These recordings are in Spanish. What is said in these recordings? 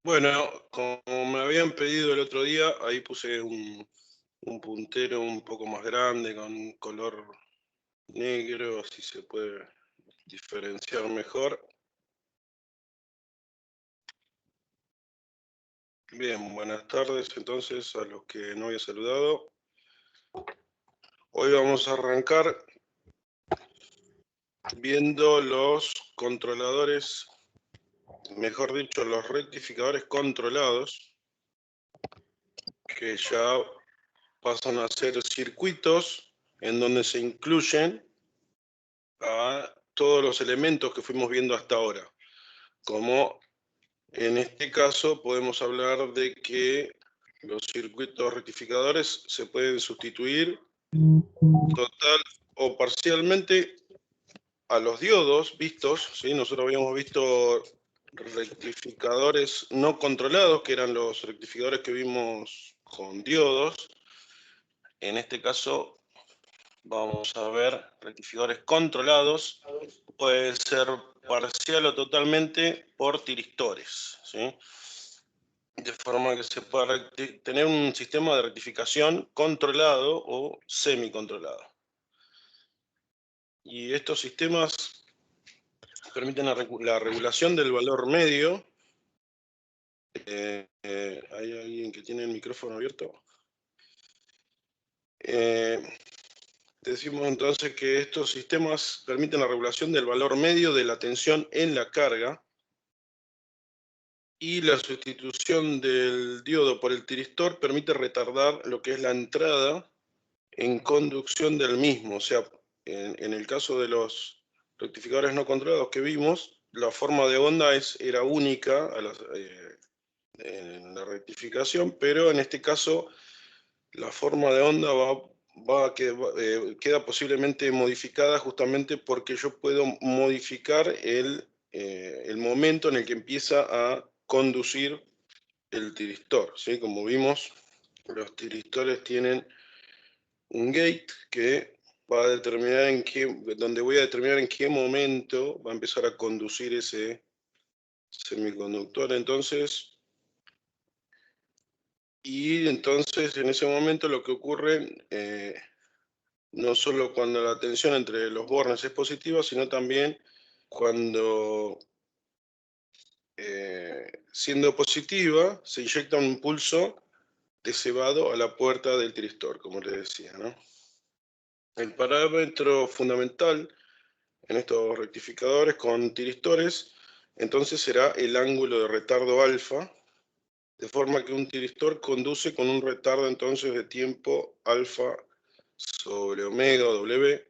Bueno, como me habían pedido el otro día, ahí puse un puntero un poco más grande con color negro, así se puede diferenciar mejor. Bien, buenas tardes entonces a los que no había saludado. Hoy vamos a arrancar viendo los controladores, mejor dicho, los rectificadores controlados, que ya pasan a ser circuitos en donde se incluyen a todos los elementos que fuimos viendo hasta ahora. Como en este caso podemos hablar de que los circuitos rectificadores se pueden sustituir total o parcialmente a los diodos vistos, ¿sí? Nosotros habíamos visto rectificadores no controlados, que eran los rectificadores que vimos con diodos. En este caso vamos a ver rectificadores controlados, puede ser parcial o totalmente por tiristores, ¿sí? De forma que se pueda tener un sistema de rectificación controlado o semicontrolado. Y estos sistemas permiten la regulación del valor medio. ¿Hay alguien que tiene el micrófono abierto? Decimos entonces que estos sistemas permiten la regulación del valor medio de la tensión en la carga y la sustitución del diodo por el tiristor permite retardar lo que es la entrada en conducción del mismo. O sea, en el caso de los rectificadores no controlados que vimos, la forma de onda era única en la rectificación, pero en este caso la forma de onda queda posiblemente modificada justamente porque yo puedo modificar el momento en el que empieza a conducir el tiristor, ¿sí? Como vimos, los tiristores tienen un gate que va a determinar donde voy a determinar en qué momento va a empezar a conducir ese semiconductor. Entonces, en ese momento lo que ocurre, no solo cuando la tensión entre los bornes es positiva, sino también cuando, siendo positiva, se inyecta un impulso de cebado a la puerta del tiristor, como les decía, ¿no? El parámetro fundamental en estos rectificadores con tiristores, entonces será el ángulo de retardo alfa, de forma que un tiristor conduce con un retardo entonces de tiempo alfa sobre omega o W,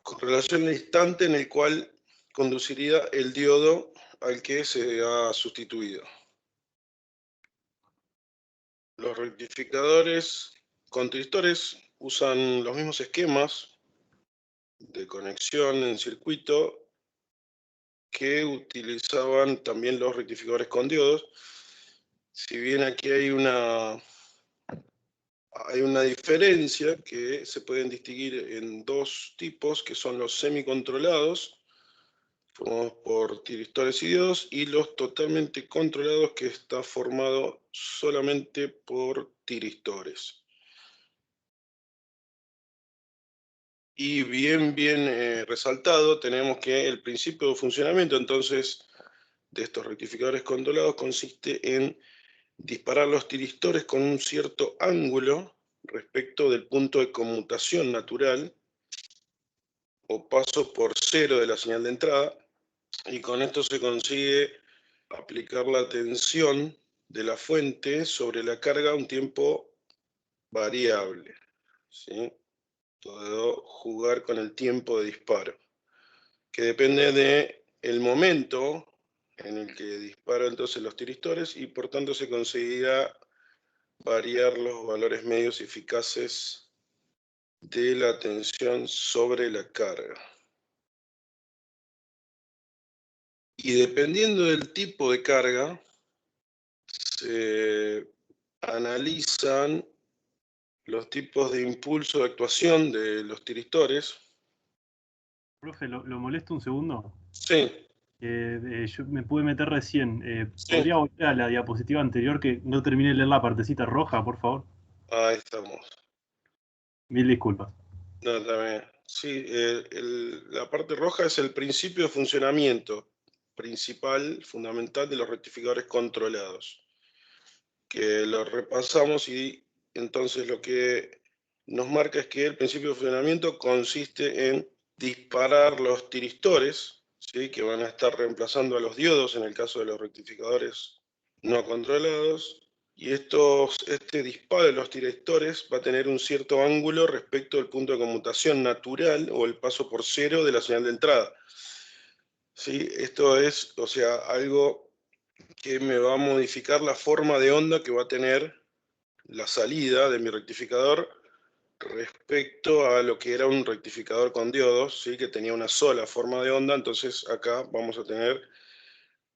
con relación al instante en el cual conduciría el diodo al que se ha sustituido. Los rectificadores con tiristores usan los mismos esquemas de conexión en circuito que utilizaban también los rectificadores con diodos. Si bien aquí hay una diferencia que se pueden distinguir en dos tipos, que son los semicontrolados, formados por tiristores y diodos, y los totalmente controlados, que está formado solamente por tiristores. Y bien resaltado, tenemos que el principio de funcionamiento entonces de estos rectificadores controlados consiste en disparar los tiristores con un cierto ángulo respecto del punto de conmutación natural o paso por cero de la señal de entrada, y con esto se consigue aplicar la tensión de la fuente sobre la carga a un tiempo variable, ¿sí? Puedo jugar con el tiempo de disparo, que depende del momento en el que disparo entonces los tiristores, y por tanto se conseguirá variar los valores medios eficaces de la tensión sobre la carga. Y dependiendo del tipo de carga, se analizan los tipos de impulso de actuación de los tiristores. Profe, ¿lo molesto un segundo? Sí. Yo me pude meter recién. Sí, ¿Podría volver a la diapositiva anterior que no terminé de leer la partecita roja, por favor? ahí estamos. Mil disculpas. No, también. Sí, la parte roja es el principio de funcionamiento principal, fundamental de los rectificadores controlados, que lo repasamos y entonces lo que nos marca es que el principio de funcionamiento consiste en disparar los tiristores, ¿sí? Que van a estar reemplazando a los diodos en el caso de los rectificadores no controlados. Y este disparo de los tiristores va a tener un cierto ángulo respecto al punto de conmutación natural o el paso por cero de la señal de entrada. ¿Sí? Esto es, o sea, algo que me va a modificar la forma de onda que va a tener la salida de mi rectificador respecto a lo que era un rectificador con diodos, ¿sí? Que tenía una sola forma de onda. Entonces acá vamos a tener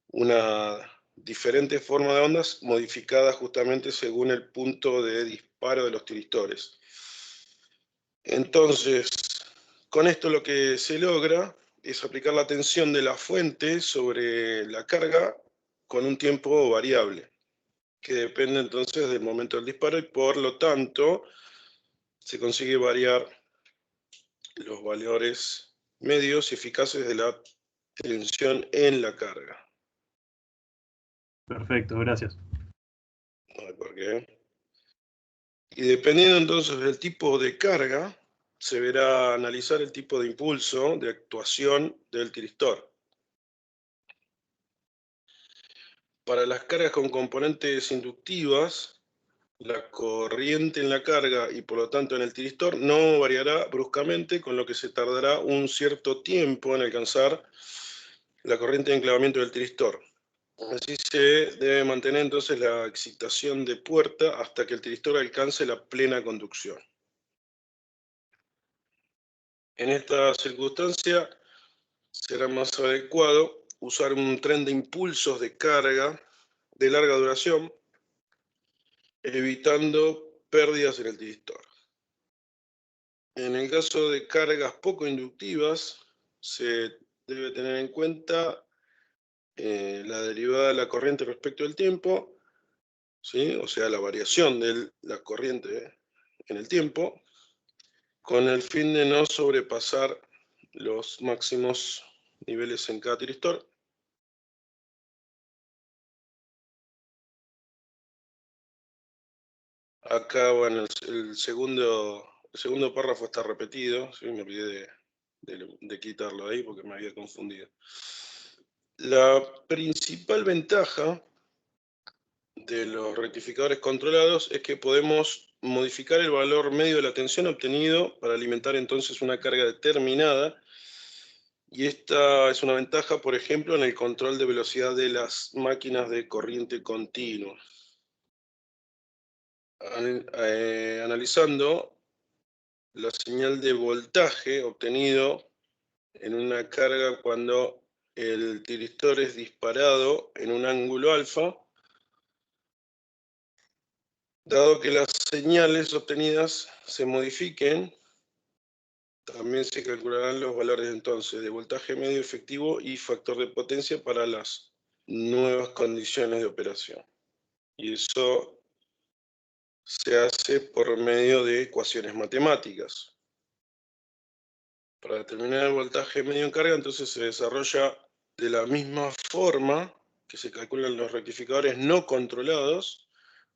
una diferente forma de ondas modificada justamente según el punto de disparo de los tiristores. Entonces, con esto lo que se logra es aplicar la tensión de la fuente sobre la carga con un tiempo variable, que depende entonces del momento del disparo y por lo tanto se consigue variar los valores medios y eficaces de la tensión en la carga. Perfecto, gracias. No hay por qué. Y dependiendo entonces del tipo de carga, se verá analizar el tipo de impulso de actuación del tiristor. Para las cargas con componentes inductivas, la corriente en la carga y por lo tanto en el tiristor no variará bruscamente, con lo que se tardará un cierto tiempo en alcanzar la corriente de enclavamiento del tiristor. Así se debe mantener entonces la excitación de puerta hasta que el tiristor alcance la plena conducción. En esta circunstancia será más adecuado usar un tren de impulsos de carga de larga duración, evitando pérdidas en el tiristor. En el caso de cargas poco inductivas, se debe tener en cuenta la derivada de la corriente respecto al tiempo, ¿sí? O sea, la variación de la corriente en el tiempo, con el fin de no sobrepasar los máximos niveles en cada tiristor. Acá, bueno, el segundo párrafo está repetido, ¿sí? Me olvidé de quitarlo ahí porque me había confundido. La principal ventaja de los rectificadores controlados es que podemos modificar el valor medio de la tensión obtenido para alimentar entonces una carga determinada. Y esta es una ventaja, por ejemplo, en el control de velocidad de las máquinas de corriente continua. Analizando la señal de voltaje obtenido en una carga cuando el tiristor es disparado en un ángulo alfa, dado que las señales obtenidas se modifiquen, también se calcularán los valores entonces de voltaje medio efectivo y factor de potencia para las nuevas condiciones de operación. Y eso se hace por medio de ecuaciones matemáticas. Para determinar el voltaje medio en carga, entonces se desarrolla de la misma forma que se calculan los rectificadores no controlados,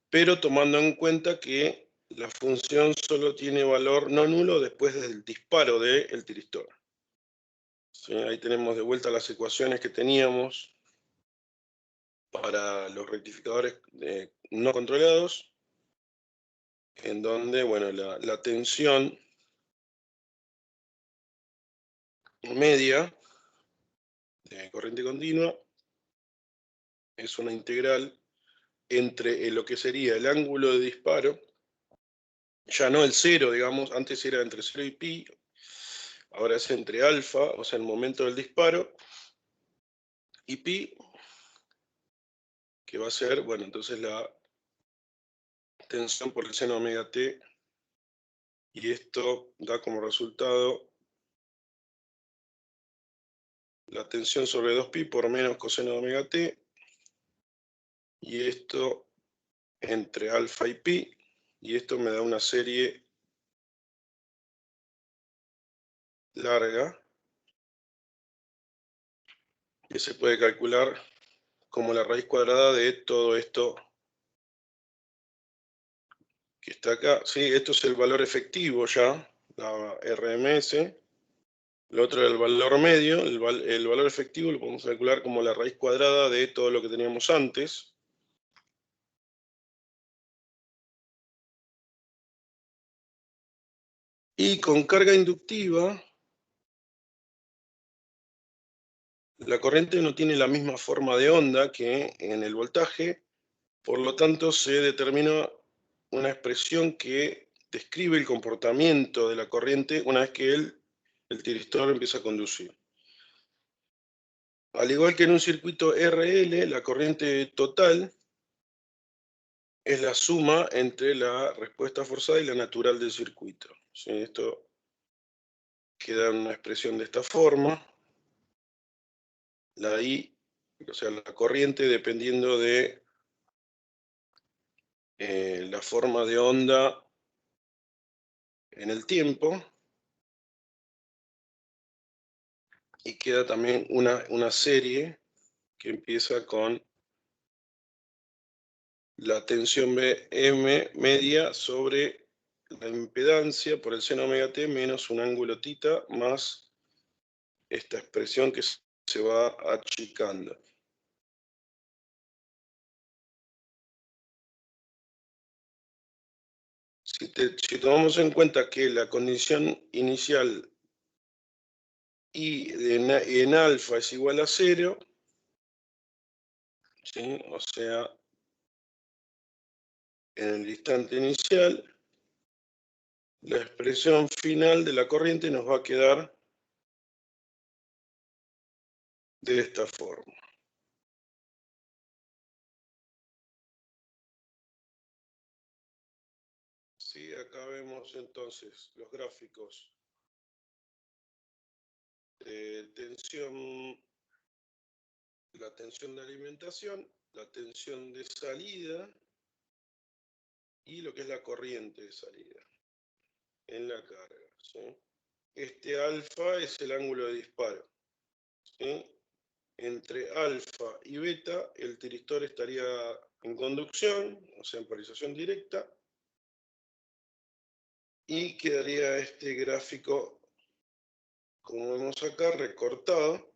pero tomando en cuenta que la función solo tiene valor no nulo después del disparo del tiristor. ¿Sí? Ahí tenemos de vuelta las ecuaciones que teníamos para los rectificadores no controlados, en donde bueno, la tensión media de corriente continua es una integral entre lo que sería el ángulo de disparo, ya no el cero, digamos, antes era entre 0 y pi, ahora es entre alfa, o sea, el momento del disparo, y pi, que va a ser, bueno, entonces la tensión por el seno omega t, y esto da como resultado la tensión sobre 2pi por menos coseno de omega t, y esto entre alfa y pi, y esto me da una serie larga que se puede calcular como la raíz cuadrada de todo esto que está acá. Sí, esto es el valor efectivo ya, la RMS. Lo otro es el valor medio. El valor efectivo lo podemos calcular como la raíz cuadrada de todo lo que teníamos antes. Y con carga inductiva, la corriente no tiene la misma forma de onda que en el voltaje, por lo tanto se determina una expresión que describe el comportamiento de la corriente una vez que el tiristor empieza a conducir. Al igual que en un circuito RL, la corriente total es la suma entre la respuesta forzada y la natural del circuito. ¿Sí? Esto queda en una expresión de esta forma. La I, o sea, la corriente dependiendo de la forma de onda en el tiempo. Y queda también una serie que empieza con la tensión M media sobre la impedancia por el seno omega t menos un ángulo θ más esta expresión que se va achicando. Si tomamos en cuenta que la condición inicial I en alfa es igual a 0, ¿sí? O sea, en el instante inicial, la expresión final de la corriente nos va a quedar de esta forma. Sí, acá vemos entonces los gráficos de tensión, la tensión de alimentación, la tensión de salida y lo que es la corriente de salida en la carga. ¿Sí? Este alfa es el ángulo de disparo. ¿Sí? Entre alfa y beta, el tiristor estaría en conducción, o sea, en polarización directa, y quedaría este gráfico, como vemos acá, recortado.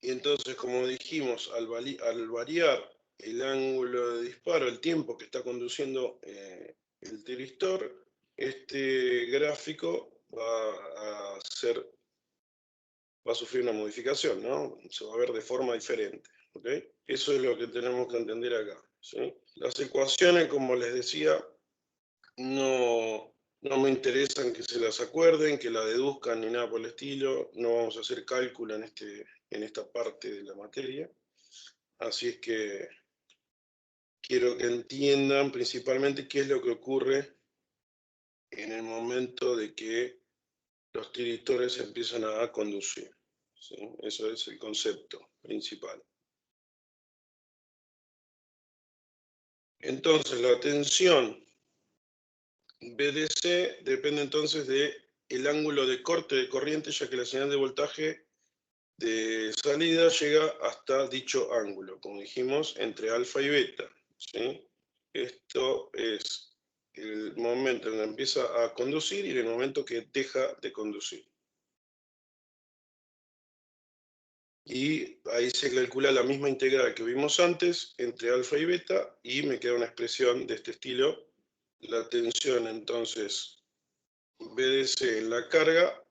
Y entonces, como dijimos, al variar el ángulo de disparo, el tiempo que está conduciendo el tiristor, este gráfico va a sufrir una modificación, ¿no? Se va a ver de forma diferente. ¿Okay? Eso es lo que tenemos que entender acá. ¿Sí? Las ecuaciones, como les decía, no me interesan que se las acuerden, que la deduzcan ni nada por el estilo. No vamos a hacer cálculo en esta parte de la materia. Así es que quiero que entiendan principalmente qué es lo que ocurre en el momento de que los tiristores empiezan a conducir. ¿Sí? Eso es el concepto principal. Entonces, la tensión BDC depende entonces del ángulo de corte de corriente, ya que la señal de voltaje de salida llega hasta dicho ángulo, como dijimos, entre alfa y beta. ¿Sí? Esto es el momento en que empieza a conducir y el momento que deja de conducir. Y ahí se calcula la misma integral que vimos antes entre alfa y beta y me queda una expresión de este estilo. La tensión entonces BDC en la carga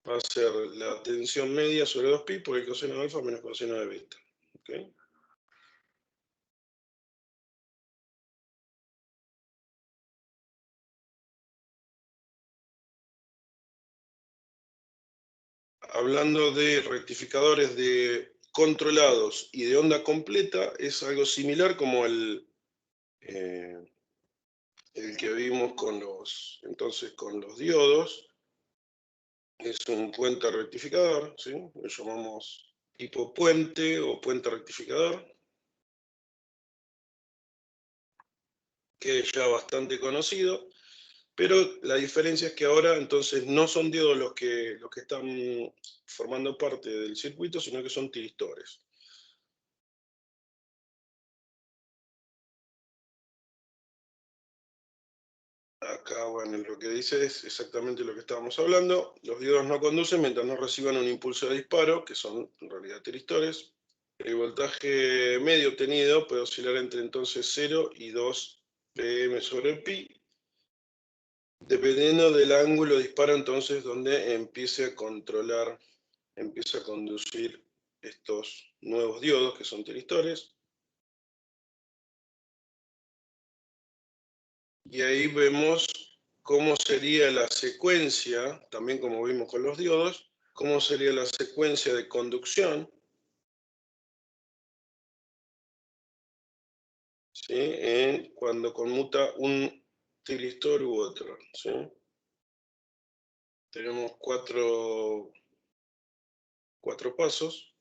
va a ser la tensión media sobre 2pi por el coseno de alfa menos coseno de beta. ¿Okay? Hablando de rectificadores de controlados y de onda completa, es algo similar como el que vimos con los diodos. es un puente rectificador, ¿sí? Lo llamamos tipo puente o puente rectificador, que es ya bastante conocido, pero la diferencia es que ahora entonces no son diodos los que están formando parte del circuito, sino que son tiristores. Acá, bueno, lo que dice es exactamente lo que estábamos hablando. Los diodos no conducen mientras no reciban un impulso de disparo, que son en realidad tiristores. El voltaje medio obtenido puede oscilar entre entonces 0 y 2 pm sobre pi, dependiendo del ángulo de disparo entonces donde empiece a conducir estos nuevos diodos que son tiristores. Y ahí vemos cómo sería la secuencia, también como vimos con los diodos, cómo sería la secuencia de conducción, ¿sí? Cuando conmuta un tiristor u otro, ¿sí? Tenemos cuatro pasos,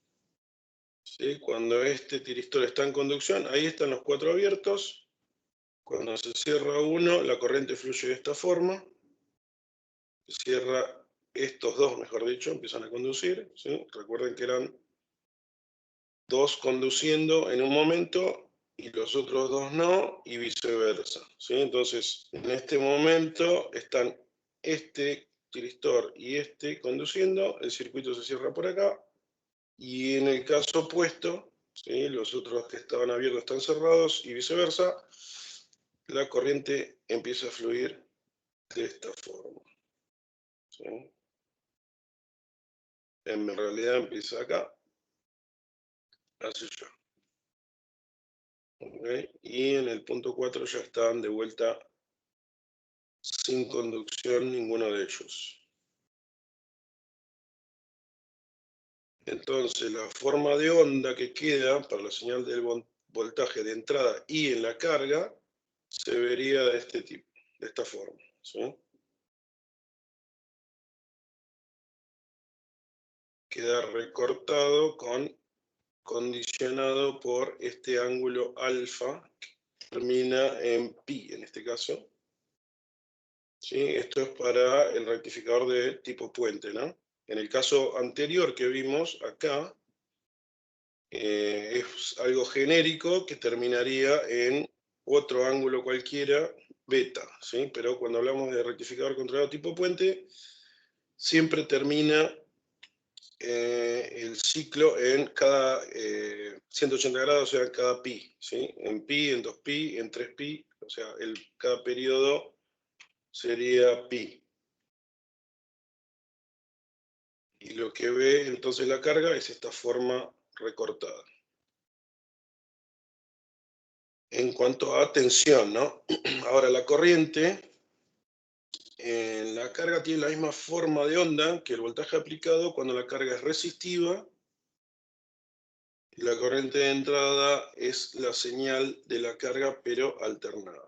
¿sí? Cuando este tiristor está en conducción, ahí están los 4 abiertos. Cuando se cierra uno, la corriente fluye de esta forma. Se cierra estos dos, mejor dicho, empiezan a conducir, ¿sí? Recuerden que eran 2 conduciendo en un momento y los otros 2 no, y viceversa, ¿sí? Entonces, en este momento están este tiristor y este conduciendo, el circuito se cierra por acá, y en el caso opuesto, ¿sí? Los otros que estaban abiertos están cerrados y viceversa, la corriente empieza a fluir de esta forma, ¿sí? En realidad empieza acá, hacia allá. ¿Okay? Y en el punto 4 ya están de vuelta sin conducción ninguno de ellos. Entonces, la forma de onda que queda para la señal del voltaje de entrada y en la carga se vería de este tipo, de esta forma, ¿sí? Queda recortado condicionado por este ángulo alfa, que termina en pi en este caso. ¿Sí? Esto es para el rectificador de tipo puente, ¿no? En el caso anterior que vimos acá, es algo genérico que terminaría en otro ángulo cualquiera, beta, ¿sí? Pero cuando hablamos de rectificador controlado tipo puente, siempre termina el ciclo en cada 180 grados, o sea, en cada pi, ¿sí? En pi, en 2pi, en 3pi, o sea, cada periodo sería pi. Y lo que ve entonces la carga es esta forma recortada. En cuanto a tensión, ¿no? Ahora la corriente en la carga tiene la misma forma de onda que el voltaje aplicado cuando la carga es resistiva y la corriente de entrada es la señal de la carga pero alternada.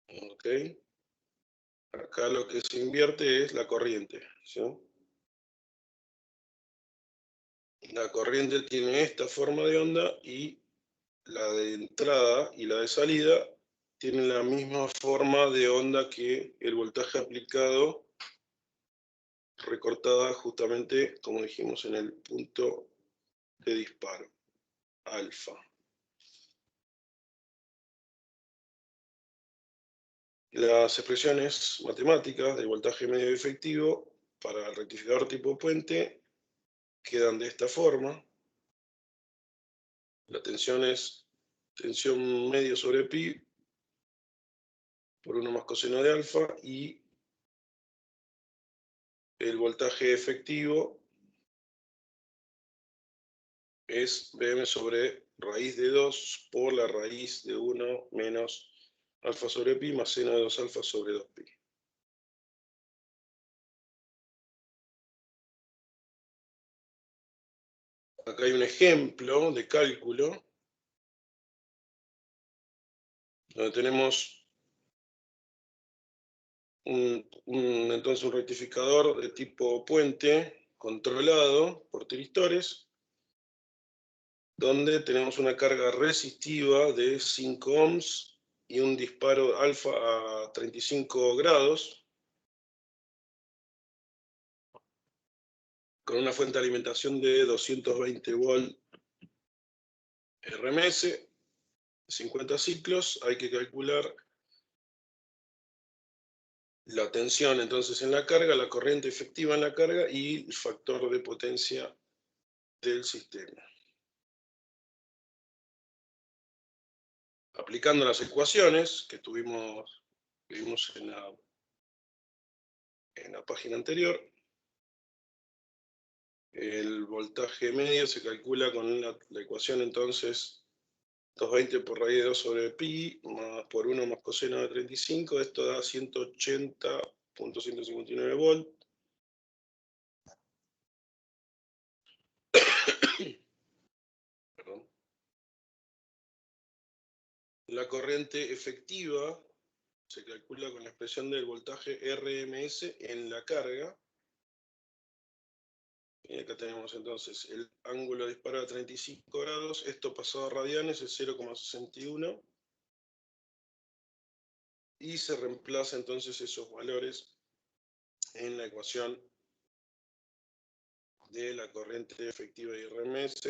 ¿Ok? Acá lo que se invierte es la corriente, ¿sí? La corriente tiene esta forma de onda y la de entrada y la de salida tienen la misma forma de onda que el voltaje aplicado, recortada justamente, como dijimos, en el punto de disparo, alfa. Las expresiones matemáticas del voltaje medio efectivo para el rectificador tipo puente quedan de esta forma. La tensión es tensión medio sobre pi por 1 más coseno de alfa y el voltaje efectivo es Bm sobre raíz de 2 por la raíz de 1 menos alfa sobre pi más seno de 2 alfa sobre 2pi. Acá hay un ejemplo de cálculo donde tenemos entonces un rectificador de tipo puente controlado por tiristores, donde tenemos una carga resistiva de 5 ohms y un disparo alfa a 35 grados, con una fuente de alimentación de 220 volt RMS, 50 ciclos. Hay que calcular la tensión entonces en la carga, la corriente efectiva en la carga y el factor de potencia del sistema. Aplicando las ecuaciones que vimos en la página anterior, el voltaje medio se calcula con la ecuación entonces 220 por raíz de 2 sobre pi más por 1 más coseno de 35, esto da 180.159 volt. Perdón. La corriente efectiva se calcula con la expresión del voltaje RMS en la carga. Y acá tenemos entonces el ángulo de disparo a 35 grados, esto pasado a radianes es 0,61. Y se reemplaza entonces esos valores en la ecuación de la corriente efectiva de RMS,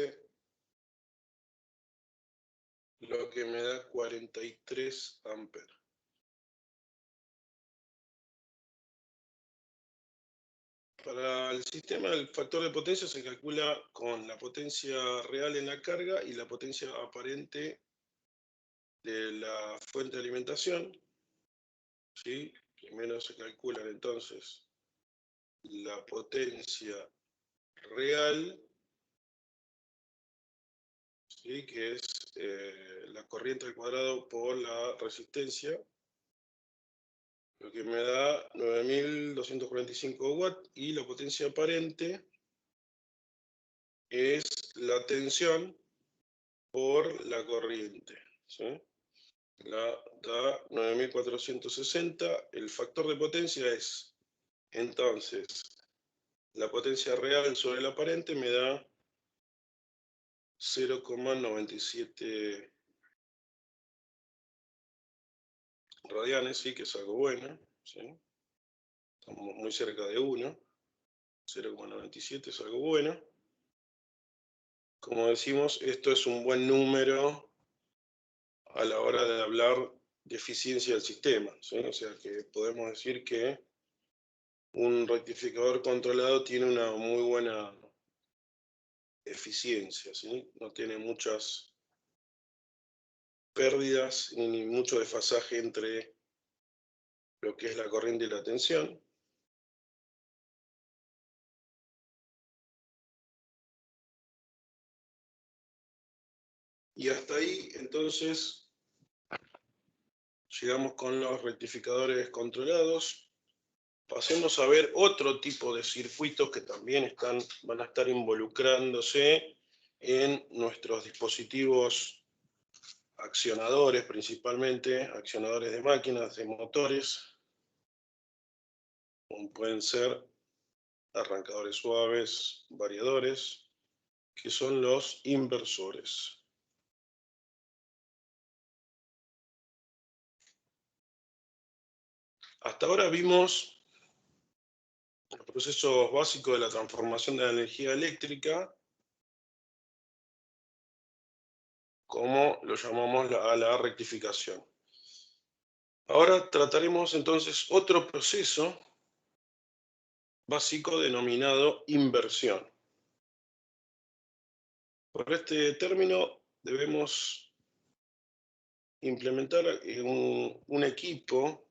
lo que me da 43 amperes. Para el sistema, el factor de potencia se calcula con la potencia real en la carga y la potencia aparente de la fuente de alimentación. ¿Sí? Primero se calculan entonces la potencia real, ¿sí? Que es la corriente al cuadrado por la resistencia, lo que me da 9.245 watts, y la potencia aparente es la tensión por la corriente, ¿sí? La da 9.460. El factor de potencia es, entonces, la potencia real sobre la aparente me da 0,97 radianes, sí, que es algo bueno, ¿sí? Estamos muy cerca de 1, 0,97 es algo bueno. Como decimos, esto es un buen número a la hora de hablar de eficiencia del sistema, ¿sí? O sea que podemos decir que un rectificador controlado tiene una muy buena eficiencia, ¿sí? No tiene muchas pérdidas ni mucho desfasaje entre lo que es la corriente y la tensión. Y hasta ahí, entonces, llegamos con los rectificadores controlados. Pasemos a ver otro tipo de circuitos que también van a estar involucrándose en nuestros dispositivos accionadores, principalmente accionadores de máquinas, de motores, como pueden ser arrancadores suaves, variadores, que son los inversores. Hasta ahora vimos los procesos básicos de la transformación de la energía eléctrica, como lo llamamos a la rectificación. Ahora trataremos entonces otro proceso básico denominado inversión. Por este término debemos implementar un equipo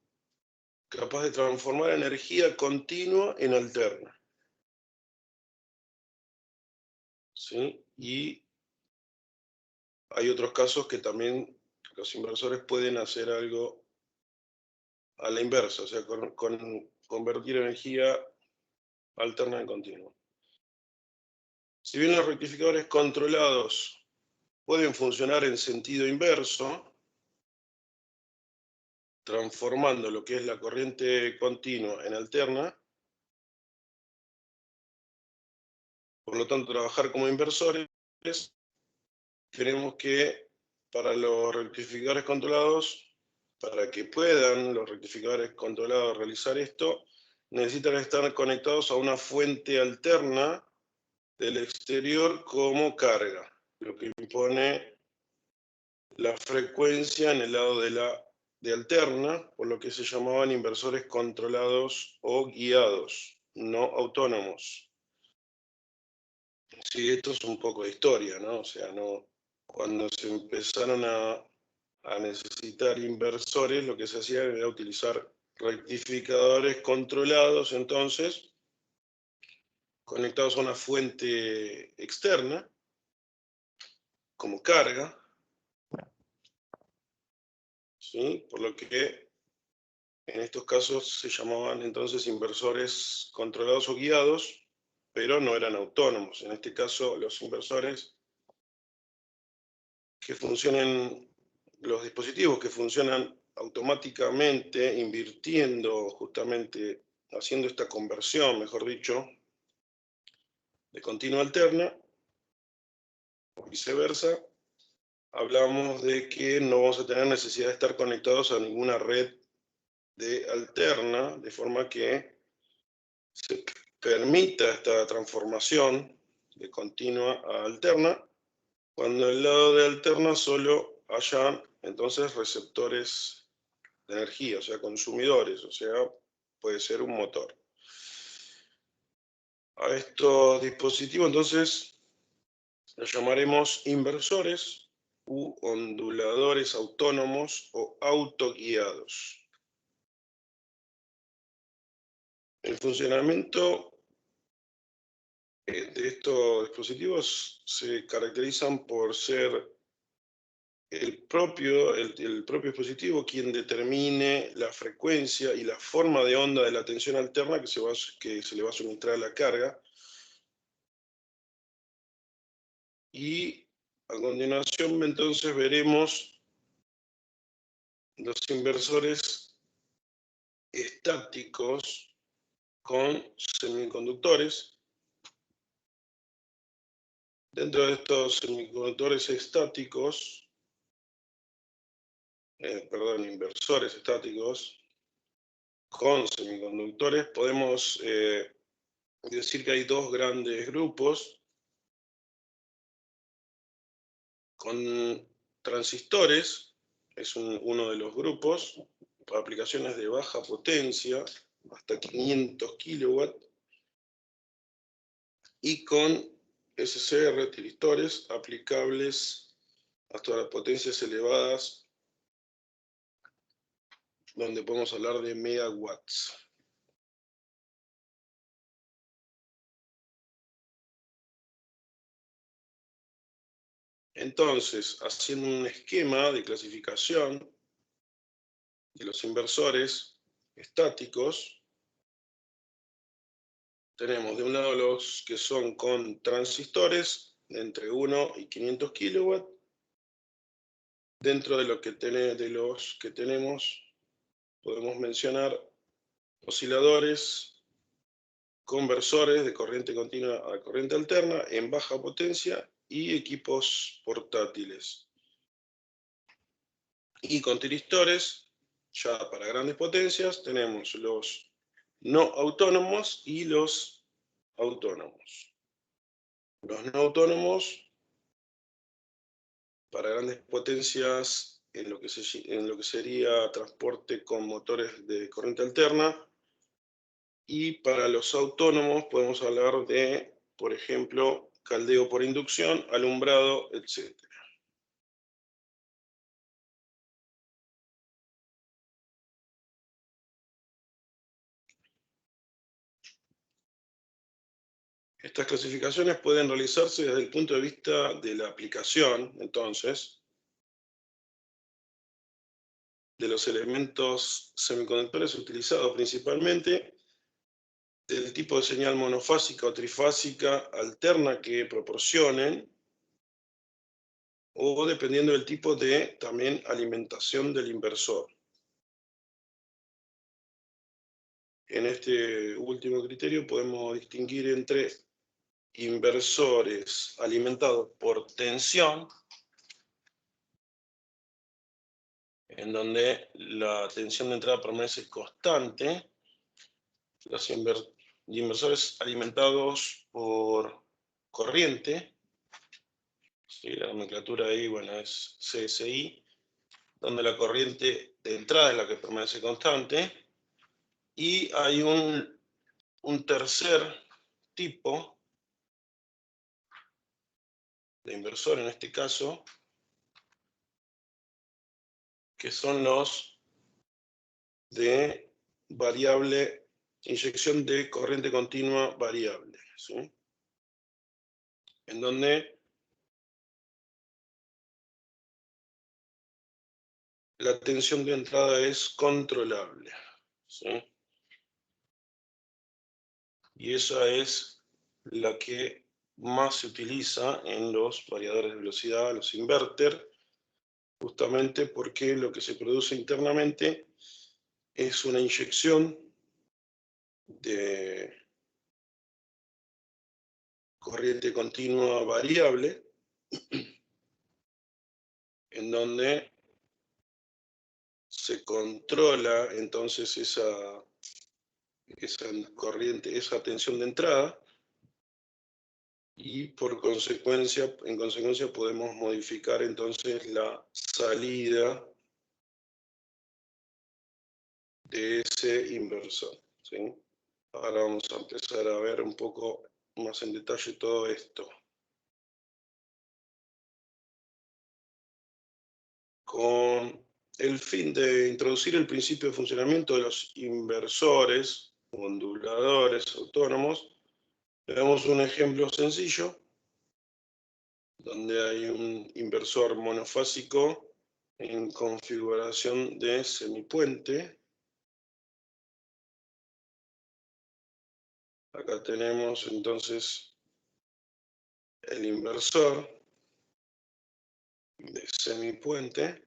capaz de transformar energía continua en alterna, ¿sí? Y hay otros casos que también los inversores pueden hacer algo a la inversa, o sea, convertir energía alterna en continua. Si bien los rectificadores controlados pueden funcionar en sentido inverso, transformando lo que es la corriente continua en alterna. Por lo tanto, trabajar como inversores, tenemos que, para los rectificadores controlados, para que puedan los rectificadores controlados realizar esto, necesitan estar conectados a una fuente alterna del exterior como carga, lo que impone la frecuencia en el lado de alterna, por lo que se llamaban inversores controlados o guiados, no autónomos. Sí, esto es un poco de historia, ¿no? O sea, no, cuando se empezaron a necesitar inversores, lo que se hacía era utilizar rectificadores controlados, entonces, conectados a una fuente externa, como carga, ¿sí? Por lo que en estos casos se llamaban entonces inversores controlados o guiados, pero no eran autónomos. En este caso, los inversores que funcionen, los dispositivos que funcionan automáticamente, invirtiendo justamente, haciendo esta conversión, mejor dicho, de continua alterna, o viceversa, hablamos de que no vamos a tener necesidad de estar conectados a ninguna red de alterna, de forma que se permita esta transformación de continua a alterna, cuando el lado de alterna solo haya entonces receptores de energía, o sea, consumidores, o sea, puede ser un motor. A estos dispositivos entonces los llamaremos inversores u onduladores autónomos o autoguiados. El funcionamiento de estos dispositivos se caracterizan por ser el propio dispositivo quien determine la frecuencia y la forma de onda de la tensión alterna que se le va a suministrar a la carga. Y a continuación entonces veremos los inversores estáticos con semiconductores. Dentro de estos semiconductores estáticos, inversores estáticos con semiconductores, podemos decir que hay dos grandes grupos, con transistores, es uno de los grupos, para aplicaciones de baja potencia, hasta 500 kilowatts, y con SCR, tiristores, aplicables hasta las potencias elevadas, donde podemos hablar de megawatts. Entonces, haciendo un esquema de clasificación de los inversores estáticos, tenemos de un lado los que son con transistores de entre 1 y 500 kilowatts. Dentro de los que tenemos, podemos mencionar osciladores, conversores de corriente continua a corriente alterna en baja potencia y equipos portátiles. Y con tiristores, ya para grandes potencias, tenemos los no autónomos y los autónomos. Los no autónomos, para grandes potencias, en lo que sería transporte con motores de corriente alterna, y para los autónomos podemos hablar de, por ejemplo, caldeo por inducción, alumbrado, etc. Estas clasificaciones pueden realizarse desde el punto de vista de la aplicación, entonces, de los elementos semiconductores utilizados principalmente, del tipo de señal monofásica o trifásica alterna que proporcionen, o dependiendo del tipo de también alimentación del inversor. En este último criterio podemos distinguir entre inversores alimentados por tensión, en donde la tensión de entrada permanece constante, los inversores alimentados por corriente, ¿sí? La nomenclatura ahí, bueno, es CSI, donde la corriente de entrada es la que permanece constante, y hay un tercer tipo de inversor, en este caso, que son los de variable, inyección de corriente continua variable, ¿sí? En donde la tensión de entrada es controlable, ¿sí? Y esa es la que más se utiliza en los variadores de velocidad, los inverter, justamente porque lo que se produce internamente es una inyección de corriente continua variable, en donde se controla entonces esa corriente, esa tensión de entrada, y en consecuencia podemos modificar entonces la salida de ese inversor, ¿sí? Ahora vamos a empezar a ver un poco más en detalle todo esto. Con el fin de introducir el principio de funcionamiento de los inversores, onduladores autónomos, veamos un ejemplo sencillo, donde hay un inversor monofásico en configuración de semipuente. Acá tenemos entonces el inversor de semipuente,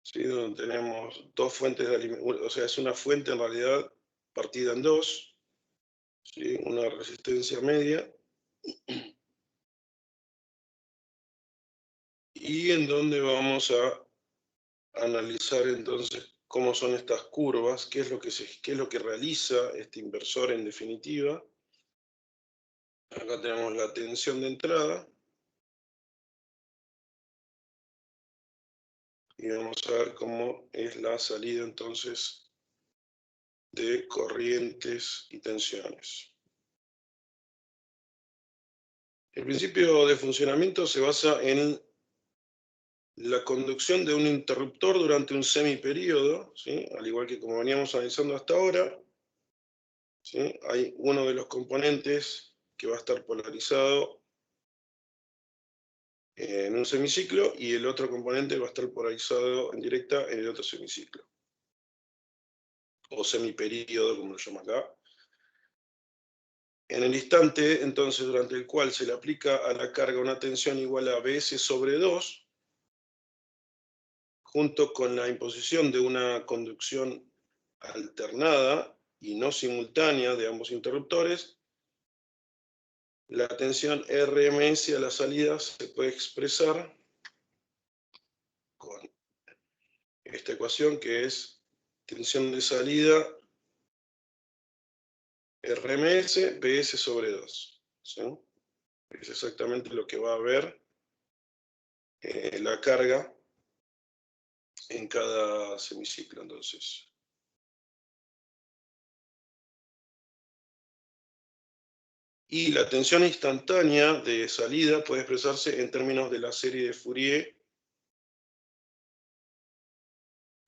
¿sí? Donde tenemos dos fuentes de alimentación, o sea, es una fuente en realidad partida en dos, ¿sí? Una resistencia media, y en donde vamos a analizar entonces cómo son estas curvas, qué es lo que realiza este inversor en definitiva. Acá tenemos la tensión de entrada y vamos a ver cómo es la salida entonces de corrientes y tensiones. El principio de funcionamiento se basa en la conducción de un interruptor durante un semiperíodo, ¿sí? Al igual que como veníamos analizando hasta ahora, ¿sí? Hay uno de los componentes que va a estar polarizado en un semiciclo y el otro componente va a estar polarizado en directa en el otro semiciclo, o semiperíodo, como lo llama acá. En el instante, entonces, durante el cual se le aplica a la carga una tensión igual a Bs sobre 2, junto con la imposición de una conducción alternada y no simultánea de ambos interruptores, la tensión RMS a la salida se puede expresar con esta ecuación, que es tensión de salida RMS Bs sobre 2, ¿sí? Es exactamente lo que va a haber la carga en cada semiciclo, entonces. Y la tensión instantánea de salida puede expresarse en términos de la serie de Fourier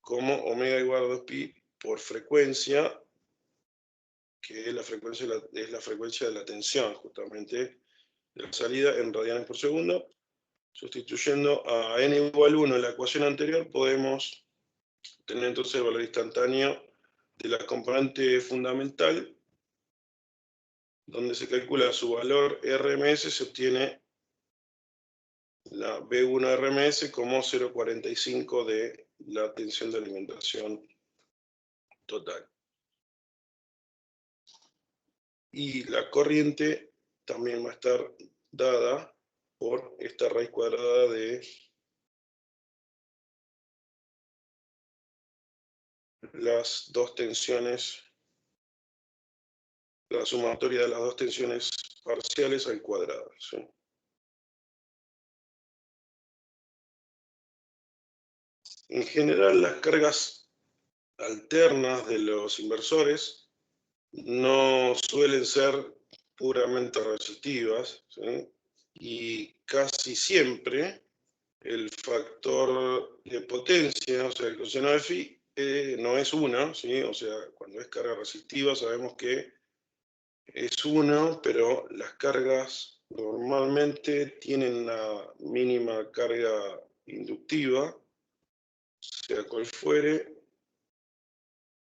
como omega igual a 2pi por frecuencia, que es la frecuencia de la tensión, justamente, de la salida en radianes por segundo. Sustituyendo a n igual 1 en la ecuación anterior, podemos tener entonces el valor instantáneo de la componente fundamental, donde se calcula su valor RMS, se obtiene la B1 RMS como 0,45 de la tensión de alimentación total. Y la corriente también va a estar dada por esta raíz cuadrada de las dos tensiones, la sumatoria de las dos tensiones parciales al cuadrado, ¿sí? En general, las cargas alternas de los inversores no suelen ser puramente resistivas, ¿sí? Y casi siempre el factor de potencia, o sea, el coseno de phi, no es 1, ¿sí? O sea, cuando es carga resistiva sabemos que es 1, pero las cargas normalmente tienen la mínima carga inductiva, sea cual fuere,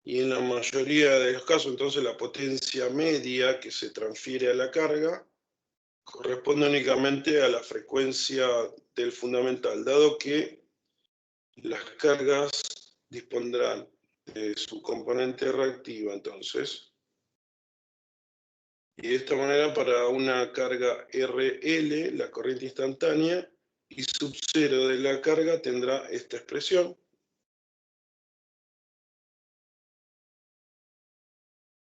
y en la mayoría de los casos, entonces, la potencia media que se transfiere a la carga corresponde únicamente a la frecuencia del fundamental, dado que las cargas dispondrán de su componente reactiva, entonces. Y de esta manera, para una carga RL, la corriente instantánea, y sub 0 de la carga tendrá esta expresión.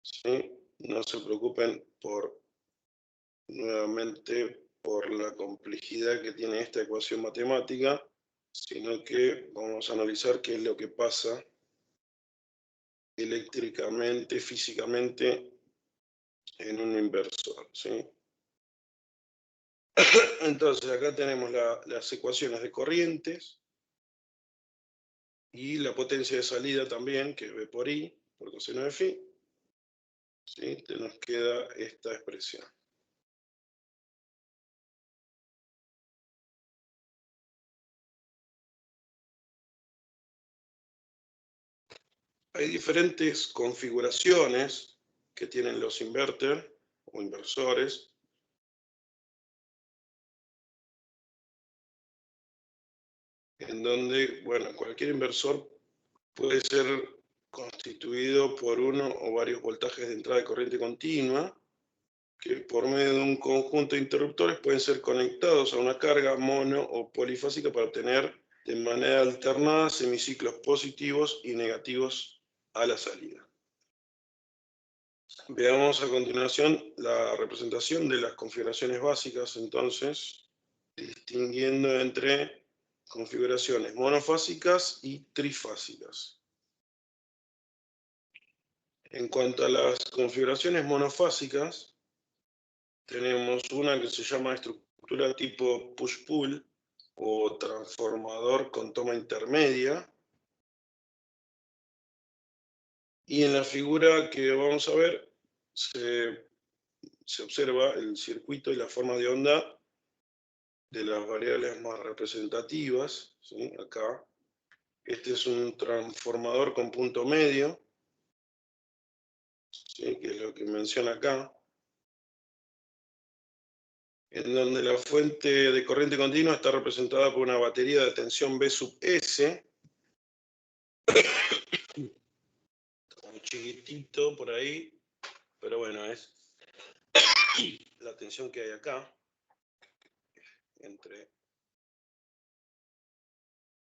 ¿Sí? No se preocupen nuevamente por la complejidad que tiene esta ecuación matemática, sino que vamos a analizar qué es lo que pasa eléctricamente, físicamente, en un inversor, ¿sí? Entonces acá tenemos las ecuaciones de corrientes y la potencia de salida también, que es V por I, por coseno de phi, ¿sí? Nos queda esta expresión. Hay diferentes configuraciones que tienen los inverter o inversores. En donde, bueno, cualquier inversor puede ser constituido por uno o varios voltajes de entrada de corriente continua, que por medio de un conjunto de interruptores pueden ser conectados a una carga mono o polifásica para obtener de manera alternada semiciclos positivos y negativos a la salida. Veamos a continuación la representación de las configuraciones básicas, entonces, distinguiendo entre configuraciones monofásicas y trifásicas. En cuanto a las configuraciones monofásicas, tenemos una que se llama estructura tipo push-pull o transformador con toma intermedia. Y en la figura que vamos a ver se observa el circuito y la forma de onda de las variables más representativas, ¿sí? Acá. Este es un transformador con punto medio, ¿sí? Que es lo que menciona acá, en donde la fuente de corriente continua está representada por una batería de tensión B sub S, muy chiquitito por ahí, pero bueno, es la tensión que hay acá,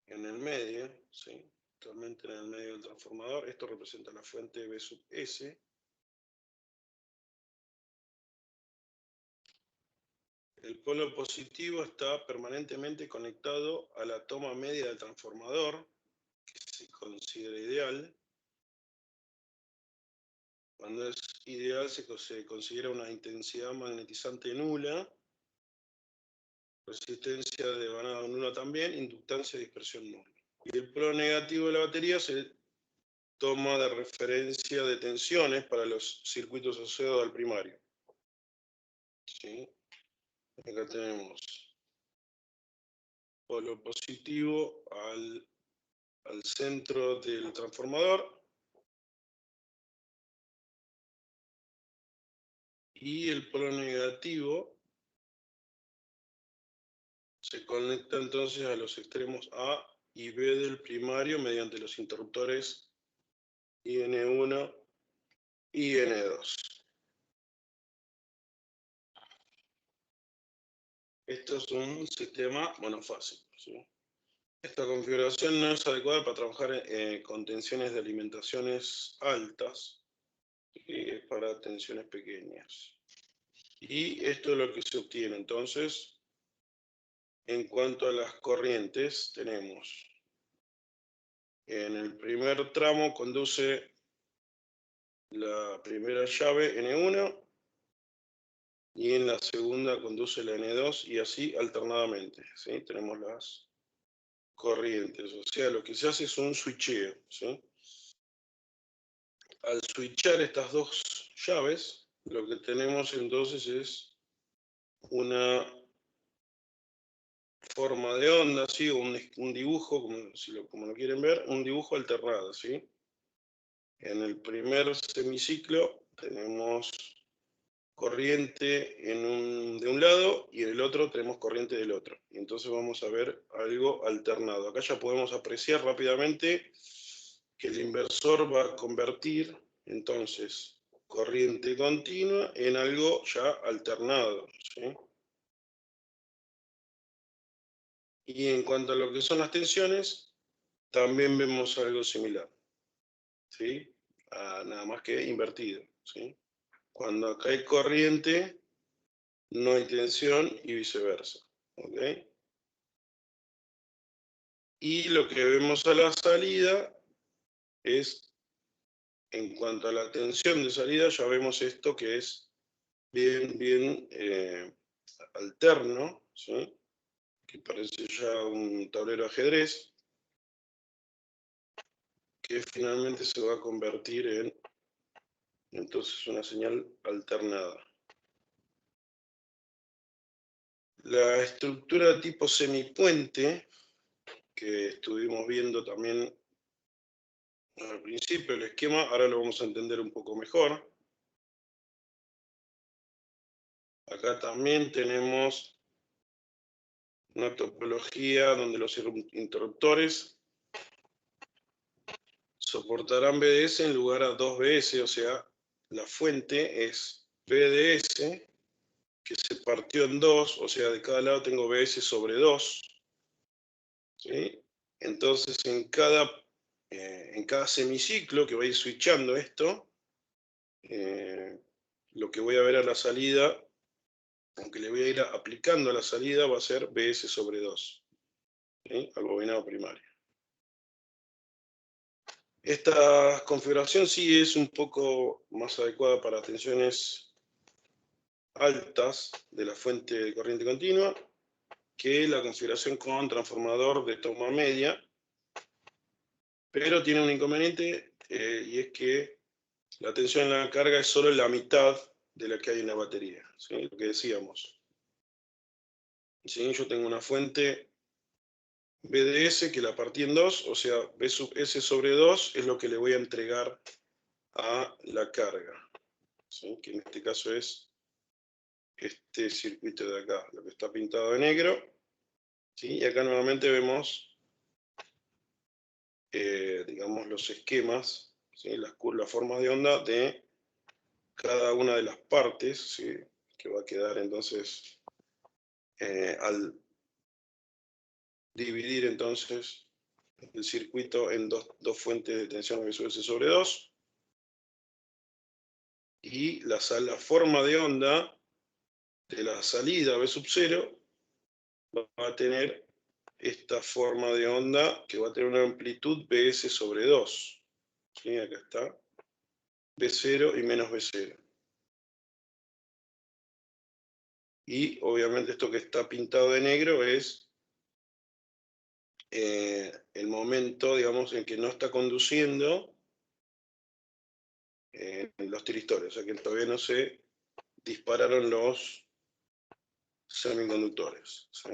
en el medio, ¿sí? Actualmente en el medio del transformador. Esto representa la fuente B sub S. El polo positivo está permanentemente conectado a la toma media del transformador, que se considera ideal. Cuando es ideal se considera una intensidad magnetizante nula, resistencia de vanado nula también, inductancia de dispersión nula. Y el polo negativo de la batería se toma de referencia de tensiones para los circuitos asociados al primario. ¿Sí? Acá tenemos polo positivo al centro del transformador y el polo negativo se conecta entonces a los extremos A y B del primario mediante los interruptores y N1 y N2. Esto es un sistema monofásico, ¿sí? Esta configuración no es adecuada para trabajar con tensiones de alimentaciones altas, es para tensiones pequeñas. Y esto es lo que se obtiene. Entonces, en cuanto a las corrientes, tenemos en el primer tramo conduce la primera llave N1 y en la segunda conduce la N2 y así alternadamente, ¿sí? Tenemos las corrientes, o sea, lo que se hace es un switcheo, ¿sí? Al switchar estas dos llaves, lo que tenemos entonces es una forma de onda, ¿sí? Un dibujo, como lo quieren ver, un dibujo alternado, ¿sí? En el primer semiciclo tenemos corriente de un lado y en el otro tenemos corriente del otro. Y entonces vamos a ver algo alternado. Acá ya podemos apreciar rápidamente que el inversor va a convertir entonces corriente continua en algo ya alternado, ¿sí? Y en cuanto a lo que son las tensiones, también vemos algo similar, ¿sí? Nada más que invertido, ¿sí? Cuando acá hay corriente, no hay tensión y viceversa, ¿ok? Y lo que vemos a la salida es, en cuanto a la tensión de salida, ya vemos esto que es bien alterno, ¿sí? Que parece ya un tablero de ajedrez, que finalmente se va a convertir en, entonces, una señal alternada. La estructura tipo semipuente, que estuvimos viendo también al principio, el esquema, ahora lo vamos a entender un poco mejor. Acá también tenemos una topología donde los interruptores soportarán BDS en lugar a 2 BS, o sea, la fuente es BDS, que se partió en 2, o sea, de cada lado tengo BS sobre 2, ¿sí? Entonces, en cada semiciclo que va a ir switchando esto, lo que voy a ver a la salida, aunque le voy a ir aplicando a la salida, va a ser BS sobre 2, ¿sí? Al bobinado primario. Esta configuración sí es un poco más adecuada para tensiones altas de la fuente de corriente continua que la configuración con transformador de toma media, pero tiene un inconveniente y es que la tensión en la carga es solo la mitad de la que hay en la batería, ¿sí? Lo que decíamos. ¿Sí? Yo tengo una fuente BDS que la partí en 2, o sea, B sub S sobre 2 es lo que le voy a entregar a la carga, ¿sí? Que en este caso es este circuito de acá, lo que está pintado de negro, ¿sí? Y acá nuevamente vemos, digamos, los esquemas, ¿sí? Las formas de onda de cada una de las partes, ¿sí? Que va a quedar entonces al dividir entonces el circuito en dos fuentes de tensión B sub S sobre 2, y la forma de onda de la salida B sub 0 va a tener esta forma de onda que va a tener una amplitud BS sobre 2. ¿Sí? Acá está. B0 y menos B0. Y obviamente esto que está pintado de negro es el momento, digamos, en que no está conduciendo los tiristores. O sea que todavía no se dispararon los semiconductores, ¿sí?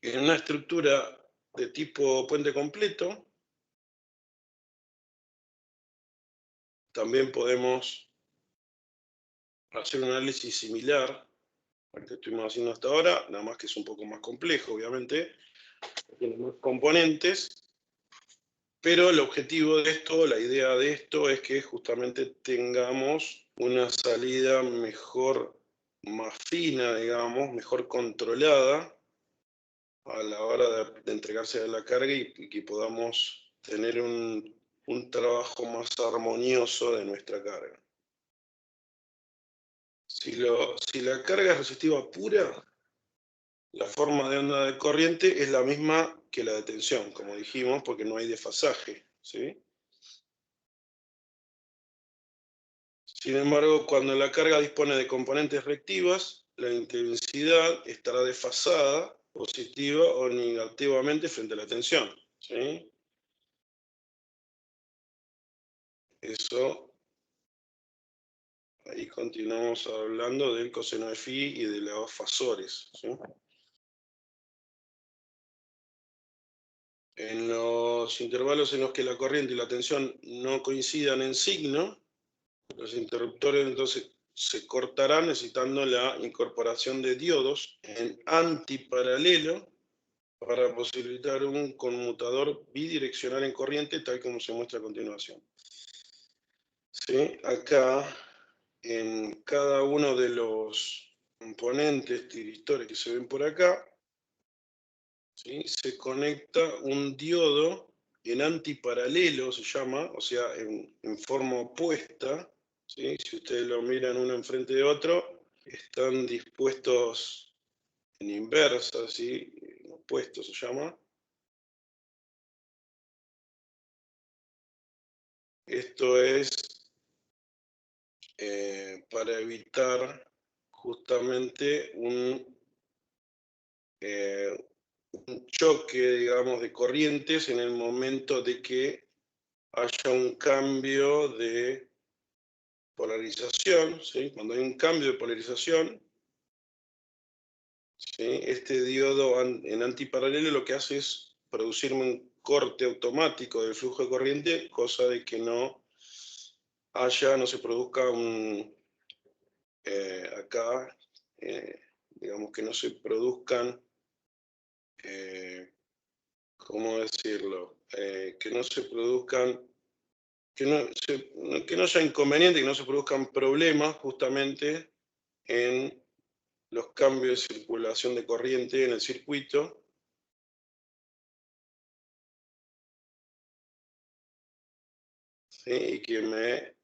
En una estructura de tipo puente completo, también podemos hacer un análisis similar al que estuvimos haciendo hasta ahora, nada más que es un poco más complejo, obviamente, tiene más componentes, pero el objetivo de esto, la idea de esto es que justamente tengamos una salida mejor, más fina, digamos, mejor controlada a la hora de entregarse a la carga y que podamos tener un trabajo más armonioso de nuestra carga. Si la carga es resistiva pura, la forma de onda de corriente es la misma que la de tensión, como dijimos, porque no hay desfasaje, ¿sí? Sin embargo, cuando la carga dispone de componentes reactivas, la intensidad estará desfasada, positiva o negativamente frente a la tensión, ¿sí? Eso, ahí continuamos hablando del coseno de phi y de los fasores, ¿sí? En los intervalos en los que la corriente y la tensión no coincidan en signo, los interruptores entonces se cortarán necesitando la incorporación de diodos en antiparalelo para posibilitar un conmutador bidireccional en corriente, tal como se muestra a continuación. ¿Sí? Acá, en cada uno de los componentes tiristores que se ven por acá, ¿sí? Se conecta un diodo en antiparalelo, se llama, o sea, en forma opuesta. ¿Sí? Si ustedes lo miran uno enfrente de otro, están dispuestos en inversa, ¿sí? Opuestos se llama. Esto es para evitar justamente un choque, digamos, de corrientes en el momento de que haya un cambio de polarización, ¿sí? Cuando hay un cambio de polarización, ¿sí? Este diodo en antiparalelo lo que hace es producirme un corte automático del flujo de corriente, cosa de que no se produzca acá, digamos que no se produzcan, ¿cómo decirlo? Que no se produzcan, que no haya inconvenientes, que no se produzcan problemas justamente en los cambios de circulación de corriente en el circuito. ¿Sí? Y que me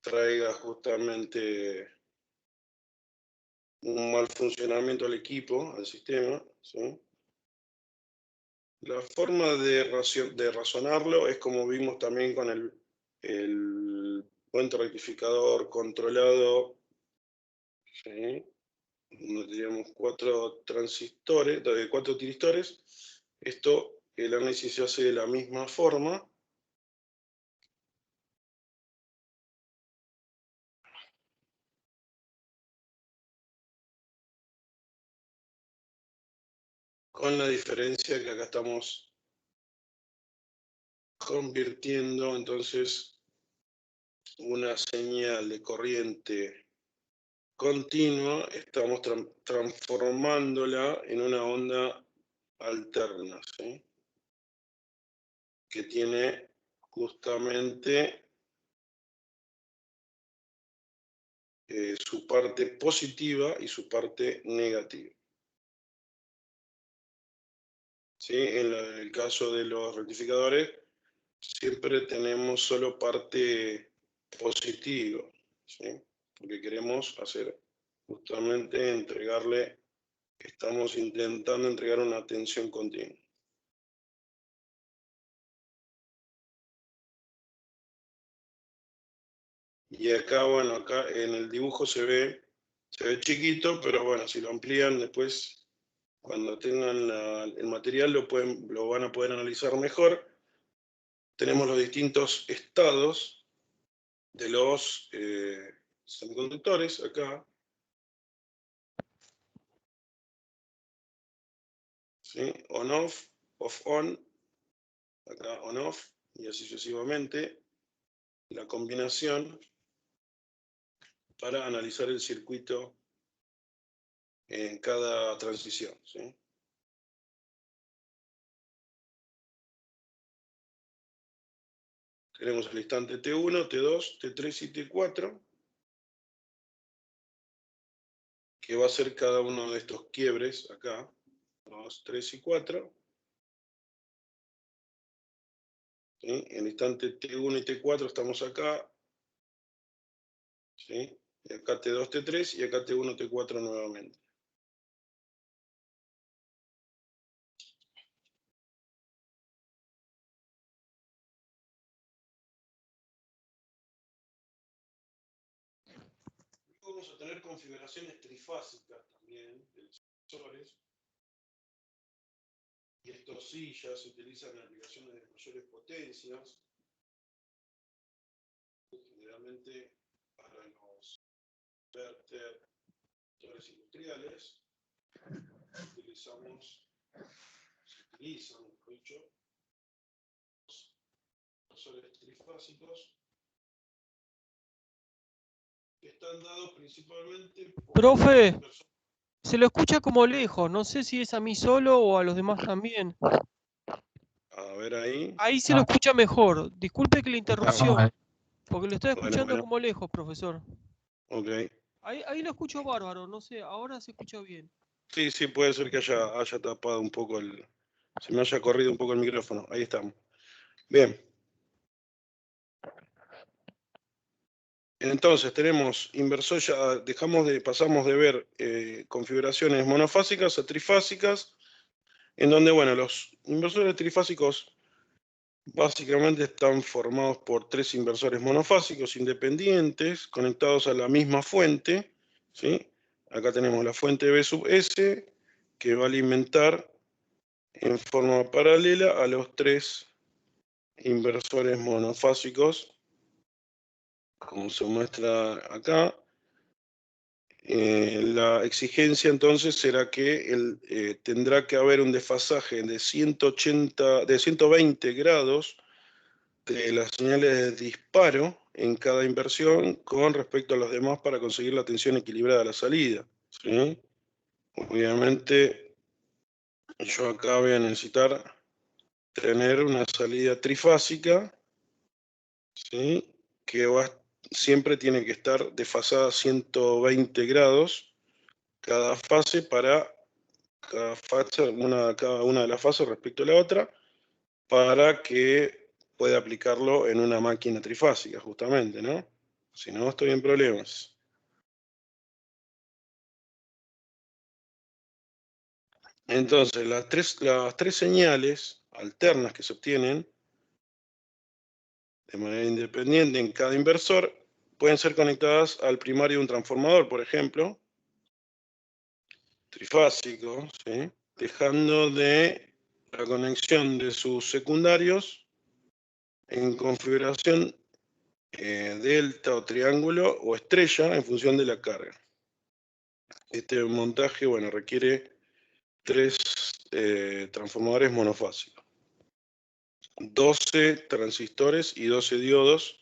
traiga justamente un mal funcionamiento al equipo, al sistema. ¿Sí? La forma de razonarlo es como vimos también con el puente rectificador controlado, ¿sí? Donde teníamos 4 transistores, 4 tiristores. Esto, el análisis se hace de la misma forma. Con la diferencia que acá estamos convirtiendo entonces una señal de corriente continua, estamos transformándola en una onda alterna, ¿sí? Que tiene justamente su parte positiva y su parte negativa. ¿Sí? En el caso de los rectificadores, siempre tenemos solo parte positiva, ¿sí? Porque queremos hacer justamente estamos intentando entregar una tensión continua. Y acá, bueno, acá en el dibujo se ve chiquito, pero bueno, si lo amplían después, cuando tengan el material, lo van a poder analizar mejor. Tenemos los distintos estados de los semiconductores acá. ¿Sí? On-off, off-on, acá on-off, y así sucesivamente. La combinación para analizar el circuito en cada transición, ¿sí? Tenemos el instante T1, T2, T3 y T4, que va a ser cada uno de estos quiebres acá, 2, 3 y 4. ¿Sí? En el instante T1 y T4 estamos acá, ¿sí? Y acá T2, T3 y acá T1, T4 nuevamente. Vamos a tener configuraciones trifásicas también de los sensores. Y estos sí ya se utilizan en aplicaciones de mayores potencias. Generalmente para los invertores industriales se utilizan, mejor dicho, los sensores trifásicos que están dados principalmente por Profe, inversores. se lo escucha como lejos, no sé si es a mí solo o a los demás también. A ver ahí. Ahí se lo escucha mejor. Disculpe que la interrupción, porque lo estoy Bueno, escuchando como lejos, profesor. ok. Ahí lo escucho bárbaro, no sé, ahora se escucha bien. Sí, sí, puede ser que haya tapado un poco se me haya corrido un poco el micrófono. Ahí estamos. Bien. Entonces tenemos inversor, ya pasamos de ver configuraciones monofásicas a trifásicas, en donde, bueno, los inversores trifásicos básicamente están formados por 3 inversores monofásicos independientes, conectados a la misma fuente, ¿sí? Acá tenemos la fuente B sub S, que va a alimentar en forma paralela a los 3 inversores monofásicos, como se muestra acá. La exigencia entonces será que tendrá que haber un desfasaje de 120 grados de las señales de disparo en cada inversión con respecto a los demás para conseguir la tensión equilibrada a la salida, ¿sí? Obviamente yo acá voy a necesitar tener una salida trifásica, ¿sí? Que siempre tiene que estar desfasada 120 grados cada fase para cada una de las fases respecto a la otra, para que pueda aplicarlo en una máquina trifásica, justamente, ¿no? Si no, estoy en problemas. Entonces, las tres señales alternas que se obtienen de manera independiente en cada inversor pueden ser conectadas al primario de un transformador, por ejemplo, trifásico, ¿sí? Dejando de la conexión de sus secundarios en configuración delta o triángulo o estrella en función de la carga. Este montaje, bueno, requiere 3 transformadores monofásicos, 12 transistores y 12 diodos.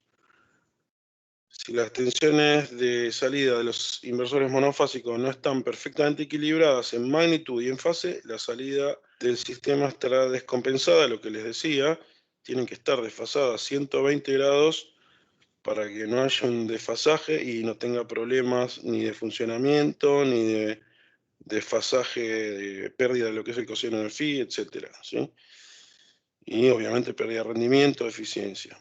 Si las tensiones de salida de los inversores monofásicos no están perfectamente equilibradas en magnitud y en fase, la salida del sistema estará descompensada, lo que les decía, tienen que estar desfasadas 120 grados para que no haya un desfasaje y no tenga problemas ni de funcionamiento, ni de desfasaje, de pérdida de lo que es el coseno del phi, etc. ¿Sí? Y obviamente pérdida de rendimiento, eficiencia.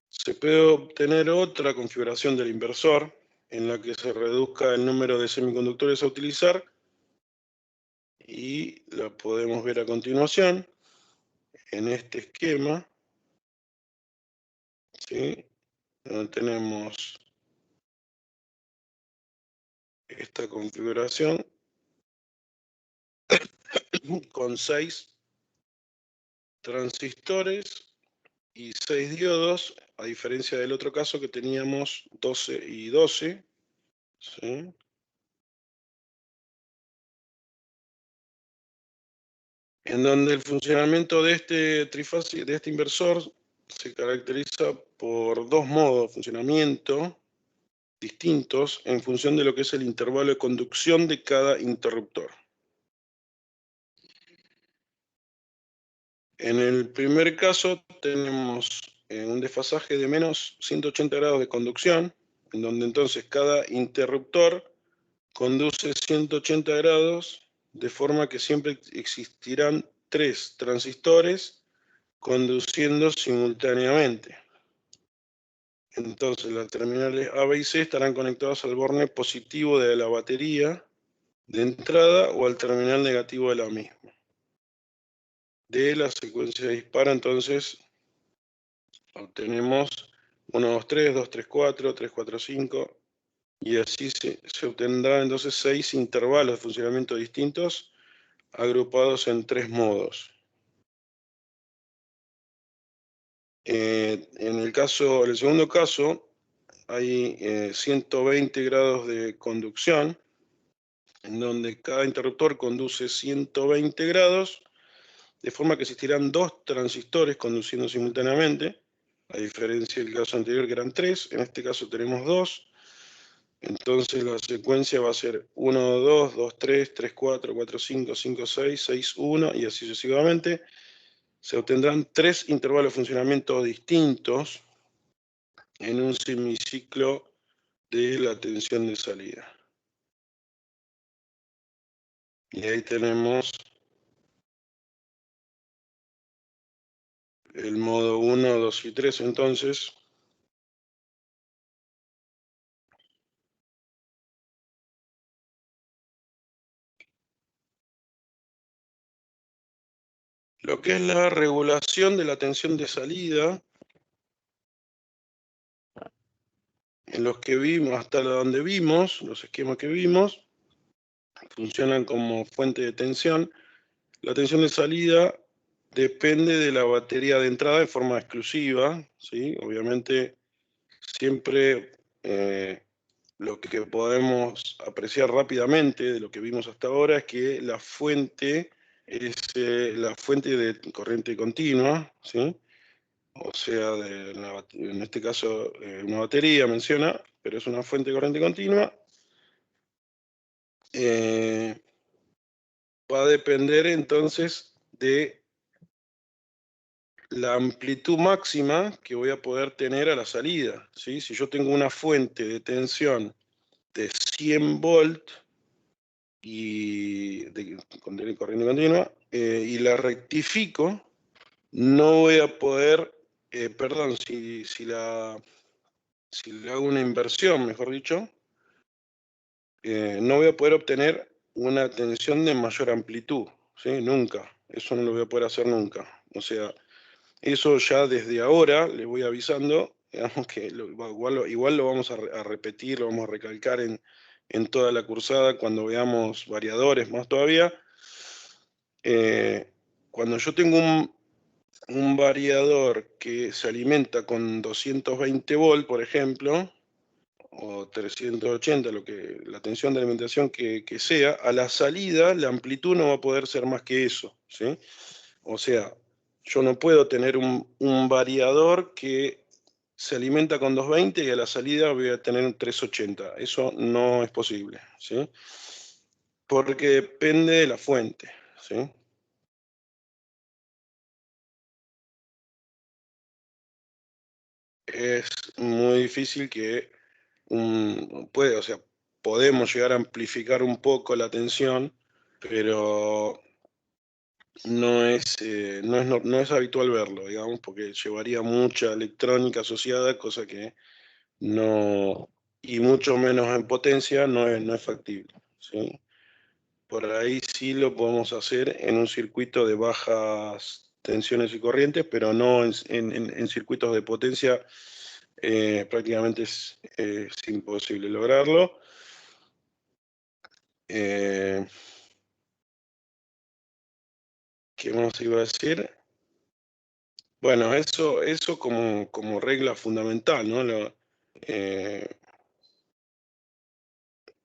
Se puede obtener otra configuración del inversor en la que se reduzca el número de semiconductores a utilizar y la podemos ver a continuación en este esquema, ¿sí? Donde tenemos esta configuración con 6 transistores y 6 diodos, a diferencia del otro caso que teníamos 12 y 12, ¿sí? En donde el funcionamiento de este inversor se caracteriza por dos modos de funcionamiento distintos en función de lo que es el intervalo de conducción de cada interruptor. En el primer caso tenemos un desfasaje de menos 180 grados de conducción, en donde entonces cada interruptor conduce 180 grados, de forma que siempre existirán 3 transistores conduciendo simultáneamente. Entonces las terminales A, B y C estarán conectadas al borne positivo de la batería de entrada o al terminal negativo de la misma. De la secuencia dispara, entonces obtenemos 1, 2, 3, 2, 3, 4, 3, 4, 5, y así se obtendrán entonces 6 intervalos de funcionamiento distintos agrupados en 3 modos. En el segundo caso, hay 120 grados de conducción, en donde cada interruptor conduce 120 grados, de forma que existirán 2 transistores conduciendo simultáneamente, a diferencia del caso anterior que eran 3, en este caso tenemos 2. Entonces la secuencia va a ser 1, 2, 2, 3, 3, 4, 4, 5, 5, 6, 6, 1 y así sucesivamente. Se obtendrán 3 intervalos de funcionamiento distintos en un semiciclo de la tensión de salida. Y ahí tenemos el modo 1, 2 y 3 entonces. Lo que es la regulación de la tensión de salida, en los que vimos, hasta donde vimos, los esquemas que vimos, funcionan como fuente de tensión. La tensión de salida depende de la batería de entrada de forma exclusiva, ¿sí? Obviamente, siempre lo que podemos apreciar rápidamente de lo que vimos hasta ahora es que la fuente es la fuente de corriente continua, ¿sí? O sea, en este caso una batería menciona, pero es una fuente de corriente continua. Va a depender entonces de la amplitud máxima que voy a poder tener a la salida, ¿sí? Si yo tengo una fuente de tensión de 100 volts y con corriente continua y la rectifico, no voy a poder, perdón, si le hago una inversión, mejor dicho, no voy a poder obtener una tensión de mayor amplitud, ¿sí? Nunca, eso no lo voy a poder hacer nunca. O sea, eso ya desde ahora les voy avisando, digamos que igual lo vamos a repetir, lo vamos a recalcar en toda la cursada cuando veamos variadores más todavía. Cuando yo tengo un variador que se alimenta con 220 volts, por ejemplo, o 380, la tensión de alimentación que sea, a la salida la amplitud no va a poder ser más que eso, ¿sí? O sea, yo no puedo tener un variador que se alimenta con 220 y a la salida voy a tener un 380. Eso no es posible, ¿sí? Porque depende de la fuente, ¿sí? Es muy difícil que o sea, podemos llegar a amplificar un poco la tensión, pero no es habitual verlo, digamos, porque llevaría mucha electrónica asociada, cosa que no, y mucho menos en potencia, no es factible, ¿sí? Por ahí sí lo podemos hacer en un circuito de bajas tensiones y corrientes, pero no en circuitos de potencia. Prácticamente es imposible lograrlo. ¿Qué más iba a decir? Bueno, eso como regla fundamental, ¿no?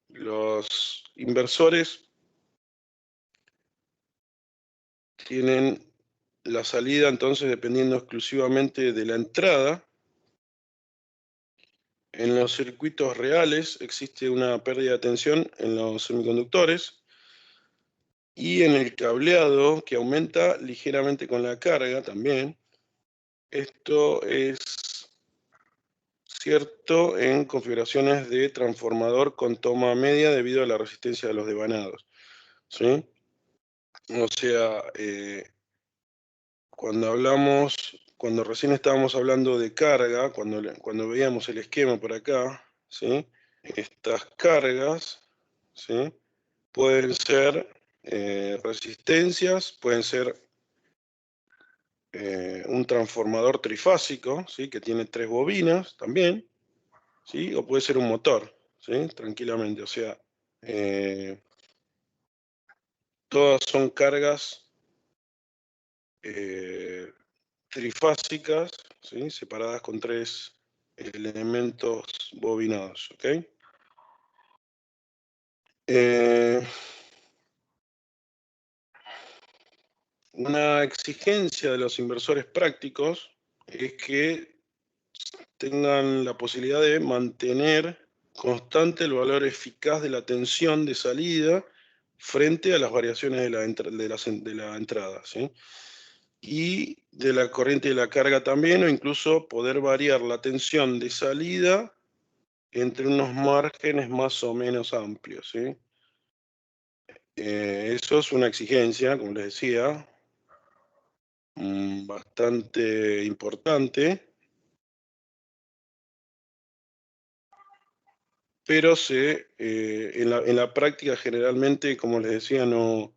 Los inversores tienen la salida, entonces, dependiendo exclusivamente de la entrada, En los circuitos reales existe una pérdida de tensión en los semiconductores y en el cableado que aumenta ligeramente con la carga también. Esto es cierto en configuraciones de transformador con toma media debido a la resistencia de los devanados, ¿sí? O sea, cuando recién estábamos hablando de carga, cuando veíamos el esquema por acá, ¿sí? Estas cargas, ¿sí? Pueden ser resistencias, pueden ser un transformador trifásico, ¿sí? Que tiene 3 bobinas también, ¿sí? O puede ser un motor, ¿sí? Tranquilamente, o sea, todas son cargas trifásicas, ¿sí? Separadas con 3 elementos bobinados, ¿ok? Una exigencia de los inversores prácticos es que tengan la posibilidad de mantener constante el valor eficaz de la tensión de salida frente a las variaciones de la entrada, ¿sí? Y de la corriente de la carga también, o incluso poder variar la tensión de salida entre unos márgenes más o menos amplios, ¿sí? Eso es una exigencia, como les decía, bastante importante, pero en la práctica generalmente, como les decía, no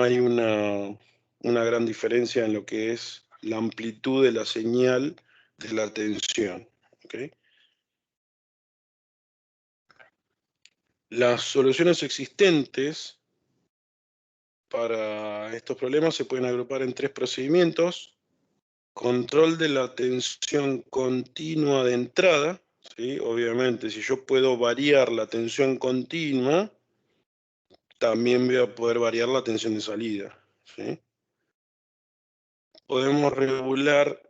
hay una gran diferencia en lo que es la amplitud de la señal de la tensión, ¿ok? Las soluciones existentes para estos problemas se pueden agrupar en 3 procedimientos: control de la tensión continua de entrada, ¿sí? Obviamente, si yo puedo variar la tensión continua, también voy a poder variar la tensión de salida, ¿sí? Podemos regular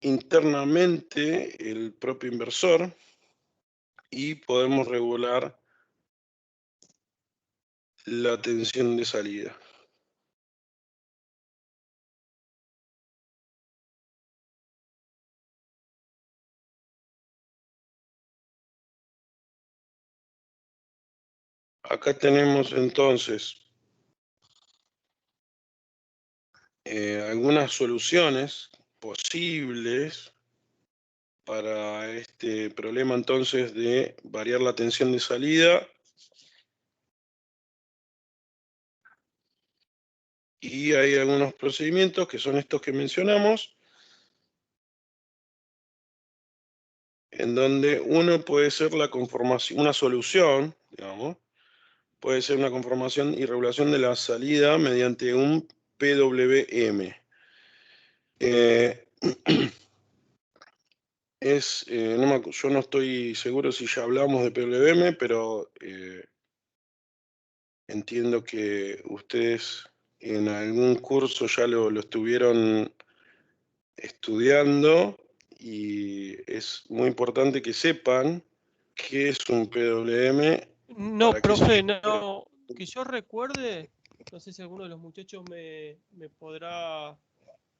internamente el propio inversor y podemos regular la tensión de salida. Acá tenemos entonces algunas soluciones posibles para este problema entonces de variar la tensión de salida. Y hay algunos procedimientos que son estos que mencionamos, en donde uno puede ser la conformación, una solución, digamos, puede ser una conformación y regulación de la salida mediante un PWM. Yo no estoy seguro si ya hablamos de PWM, pero entiendo que ustedes en algún curso ya lo estuvieron estudiando y es muy importante que sepan qué es un PWM No, para que profe, no, que yo recuerde, no sé si alguno de los muchachos me podrá...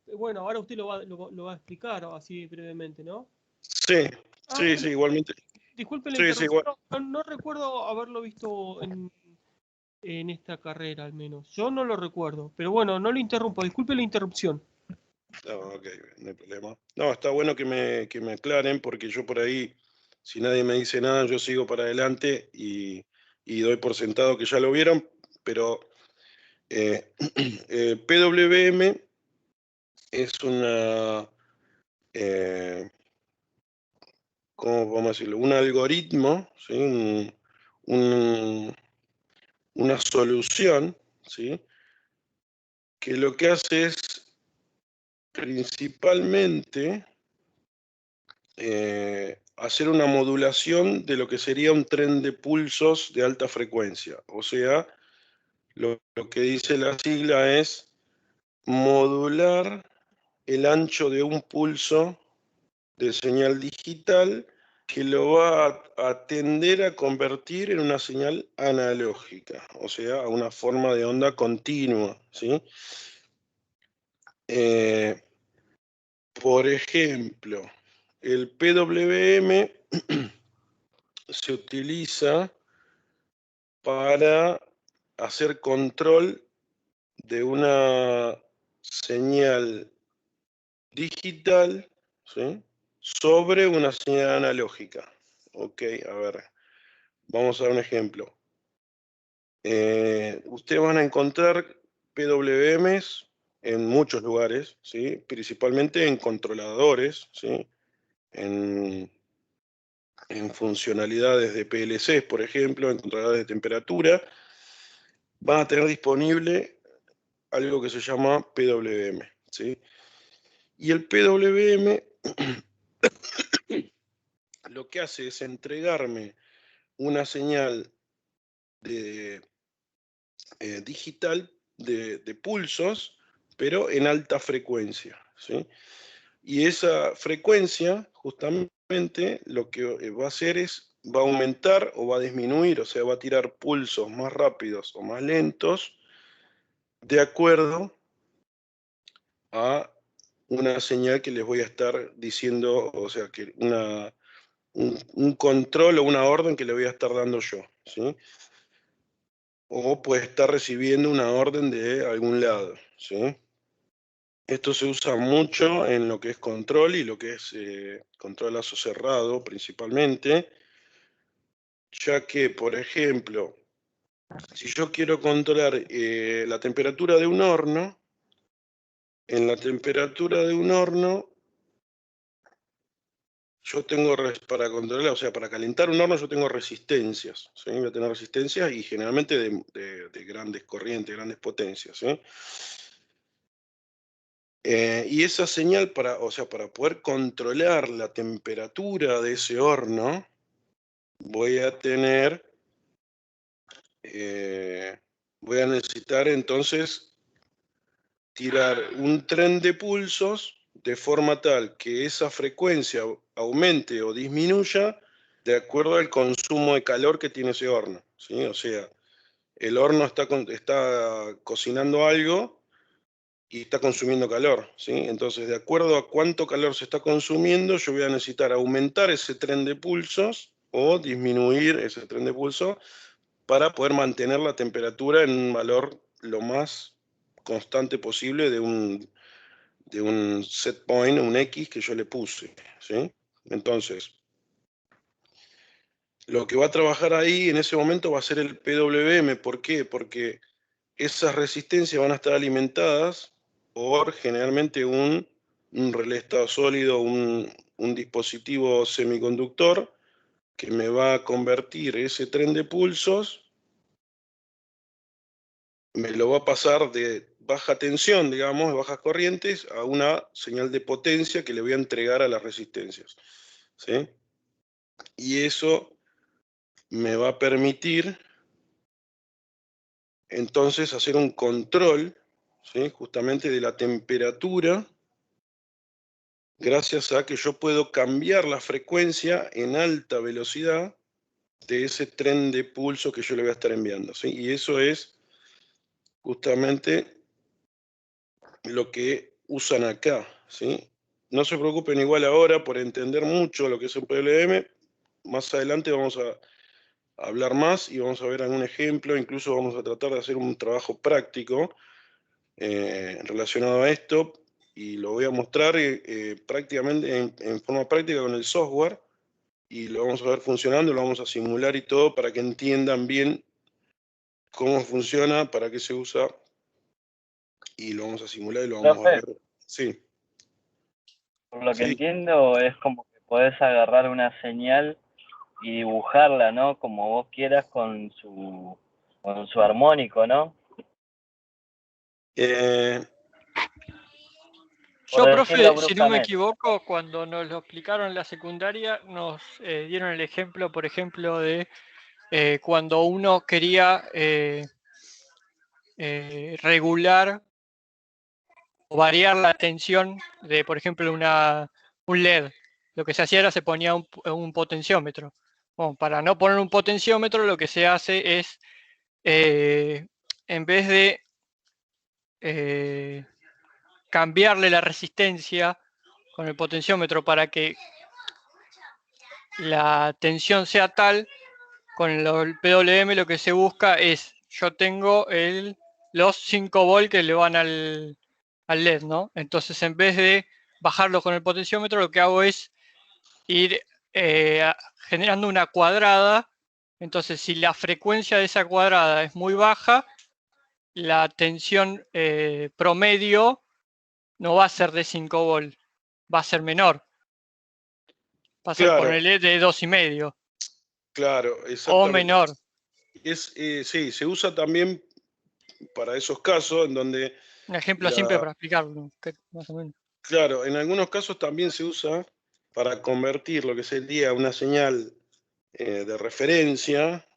Bueno, ahora usted lo va a explicar así brevemente, ¿no? Sí, Ah, sí, bueno, sí, igualmente. disculpe la Sí, sí, interrupción, igual. no recuerdo haberlo visto en esta carrera al menos. Yo no lo recuerdo, pero bueno, no lo interrumpo, disculpe la interrupción. No, ok, no hay problema. No, está bueno que me aclaren porque yo por ahí, si nadie me dice nada, yo sigo para adelante y doy por sentado que ya lo vieron, pero PWM es eh, ¿cómo podemos decirlo? Un algoritmo, ¿sí? Un- una solución, ¿sí? Que lo que hace es principalmente hacer una modulación de lo que sería un tren de pulsos de alta frecuencia. O sea, lo que dice la sigla es modular el ancho de un pulso de señal digital que lo va a tender a convertir en una señal analógica, o sea, a una forma de onda continua, ¿sí? Por ejemplo, el PWM se utiliza para hacer control de una señal digital, ¿sí?, sobre una señal analógica. Ok, a ver, vamos a dar un ejemplo. Ustedes van a encontrar PWMs en muchos lugares, ¿sí?, principalmente en controladores, ¿sí?, en funcionalidades de PLCs, por ejemplo, en controladores de temperatura, van a tener disponible algo que se llama PWM, ¿sí? Y el PWM lo que hace es entregarme una señal de, digital de pulsos, pero en alta frecuencia, ¿sí? Y esa frecuencia, justamente, lo que va a hacer es, va a aumentar o va a disminuir, o sea, va a tirar pulsos más rápidos o más lentos, de acuerdo a una señal que les voy a estar diciendo, o sea, que un control o una orden que le voy a estar dando yo, ¿sí? O puede estar recibiendo una orden de algún lado, ¿sí? Esto se usa mucho en lo que es control y lo que es control lazo cerrado principalmente, ya que, por ejemplo, si yo quiero controlar la temperatura de un horno, en la temperatura de un horno yo tengo, para controlar, o sea, para calentar un horno yo tengo resistencias, ¿sí? Voy a tener resistencias y generalmente de grandes corrientes, grandes potencias, ¿sí? Y esa señal, o sea, para poder controlar la temperatura de ese horno, voy a tener, voy a necesitar entonces tirar un tren de pulsos de forma tal que esa frecuencia aumente o disminuya de acuerdo al consumo de calor que tiene ese horno, ¿sí? O sea, el horno está cocinando algo y está consumiendo calor, ¿sí? Entonces, de acuerdo a cuánto calor se está consumiendo, yo voy a necesitar aumentar ese tren de pulsos o disminuir ese tren de pulso para poder mantener la temperatura en un valor lo más constante posible de un set point, un X que yo le puse, ¿sí? Entonces, lo que va a trabajar ahí en ese momento va a ser el PWM. ¿Por qué? Porque esas resistencias van a estar alimentadas por generalmente un relé estado sólido, un dispositivo semiconductor que me va a convertir ese tren de pulsos, me lo va a pasar de baja tensión, digamos, de bajas corrientes, a una señal de potencia que le voy a entregar a las resistencias, ¿sí? Y eso me va a permitir entonces hacer un control, ¿sí?, justamente de la temperatura, gracias a que yo puedo cambiar la frecuencia en alta velocidad de ese tren de pulso que yo le voy a estar enviando, ¿sí? Y eso es justamente lo que usan acá, ¿sí? No se preocupen igual ahora por entender mucho lo que es el PWM. Más adelante vamos a hablar más y vamos a ver algún ejemplo, incluso vamos a tratar de hacer un trabajo práctico relacionado a esto, y lo voy a mostrar prácticamente en forma práctica con el software, y lo vamos a ver funcionando, lo vamos a simular y todo para que entiendan bien cómo funciona, para qué se usa, y lo vamos a simular y lo vamos a Profe, ver. Sí, por lo que sí. entiendo es como que podés agarrar una señal y dibujarla, ¿no? Como vos quieras con su armónico, ¿no? Eh, Por Yo, decirlo profe, si no me bruscamente. equivoco, cuando nos lo explicaron en la secundaria, nos dieron el ejemplo, por ejemplo, de cuando uno quería regular o variar la tensión de, por ejemplo, un LED. lo que se hacía era se ponía un potenciómetro. Bueno, para no poner un potenciómetro, lo que se hace es, en vez de cambiarle la resistencia con el potenciómetro para que la tensión sea tal, con el PWM lo que se busca es, yo tengo los 5 volt que le van al LED, ¿no? Entonces, en vez de bajarlo con el potenciómetro, lo que hago es ir generando una cuadrada. Entonces, si la frecuencia de esa cuadrada es muy baja, la tensión promedio no va a ser de 5 volt, va a ser menor. Va a ser, Claro. ponerle, de 2,5. Claro, O exactamente. menor. Sí, se usa también para esos casos en donde, Un ejemplo simple para explicarlo, más o menos. claro, en algunos casos también se usa para convertir lo que sería una señal de referencia,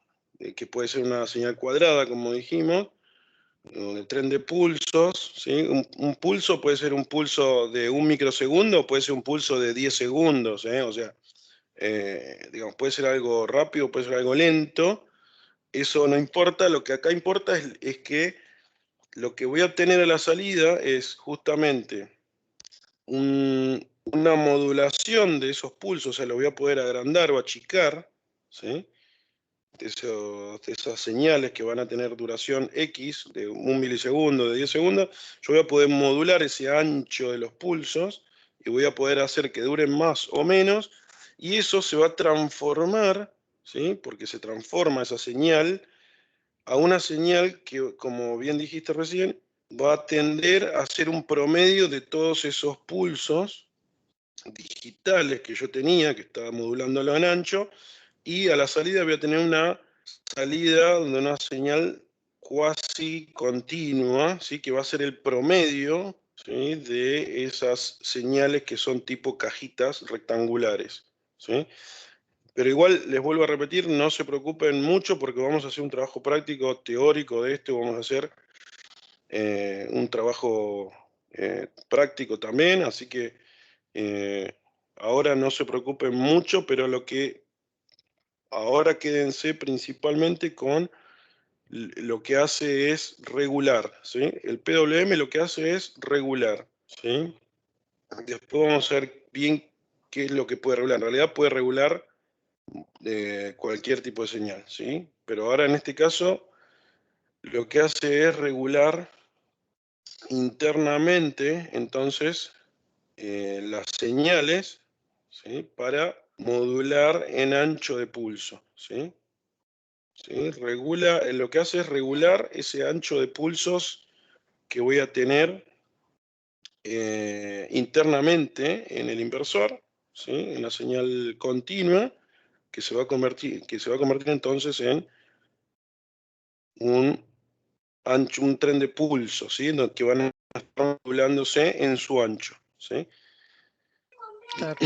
que puede ser una señal cuadrada, como dijimos, de tren de pulsos, ¿sí? Un pulso puede ser un pulso de 1 microsegundo, puede ser un pulso de 10 segundos, o sea, digamos, puede ser algo rápido, puede ser algo lento. Eso no importa, lo que acá importa es que lo que voy a obtener a la salida es justamente una modulación de esos pulsos, o sea, lo voy a poder agrandar o achicar, ¿sí? De esas señales que van a tener duración X de 1 milisegundo, de 10 segundos, yo voy a poder modular ese ancho de los pulsos y voy a poder hacer que duren más o menos, y eso se va a transformar, ¿sí? Porque se transforma esa señal a una señal que, como bien dijiste recién, va a tender a ser un promedio de todos esos pulsos digitales que yo tenía, que estaba modulándolo en ancho, y a la salida voy a tener una salida de una señal cuasi continua, ¿sí? Que va a ser el promedio, ¿sí? De esas señales que son tipo cajitas rectangulares, ¿sí? Pero igual les vuelvo a repetir, no se preocupen mucho porque vamos a hacer un trabajo práctico, teórico de esto, vamos a hacer un trabajo práctico también, así que ahora no se preocupen mucho, pero lo que ahora quédense principalmente con lo que hace es regular, ¿sí? El PWM lo que hace es regular, ¿sí? Después vamos a ver bien qué es lo que puede regular. En realidad puede regular cualquier tipo de señal, ¿sí? Pero ahora en este caso lo que hace es regular internamente, entonces, las señales, ¿sí? Para modular en ancho de pulso, ¿sí? ¿Sí? Regula, lo que hace es regular ese ancho de pulsos que voy a tener internamente en el inversor, ¿sí? En la señal continua, que se va a convertir entonces en un tren de pulso, ¿sí? Que van a estar modulándose en su ancho, ¿sí? Claro.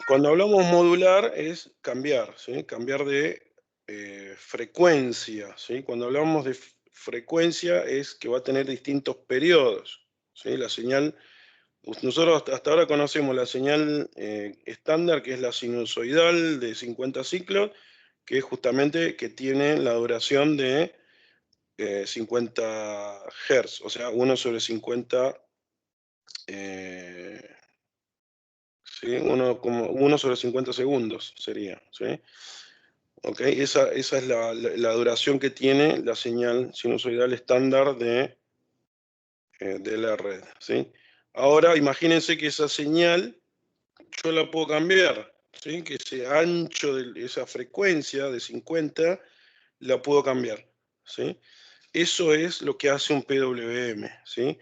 Cuando hablamos modular es cambiar, ¿sí? Cambiar de frecuencia, ¿sí? Cuando hablamos de frecuencia es que va a tener distintos periodos, ¿sí? La señal, nosotros hasta ahora conocemos la señal estándar, que es la sinusoidal de 50 ciclos, que es justamente que tiene la duración de 50 Hz, o sea, 1/50, ¿sí? 1/50 segundos sería, ¿sí? Ok, esa es la duración que tiene la señal sinusoidal estándar de la red, ¿sí? Ahora imagínense que esa señal yo la puedo cambiar, ¿sí? Que ese ancho de esa frecuencia de 50 la puedo cambiar, ¿sí? Eso es lo que hace un PWM, ¿sí?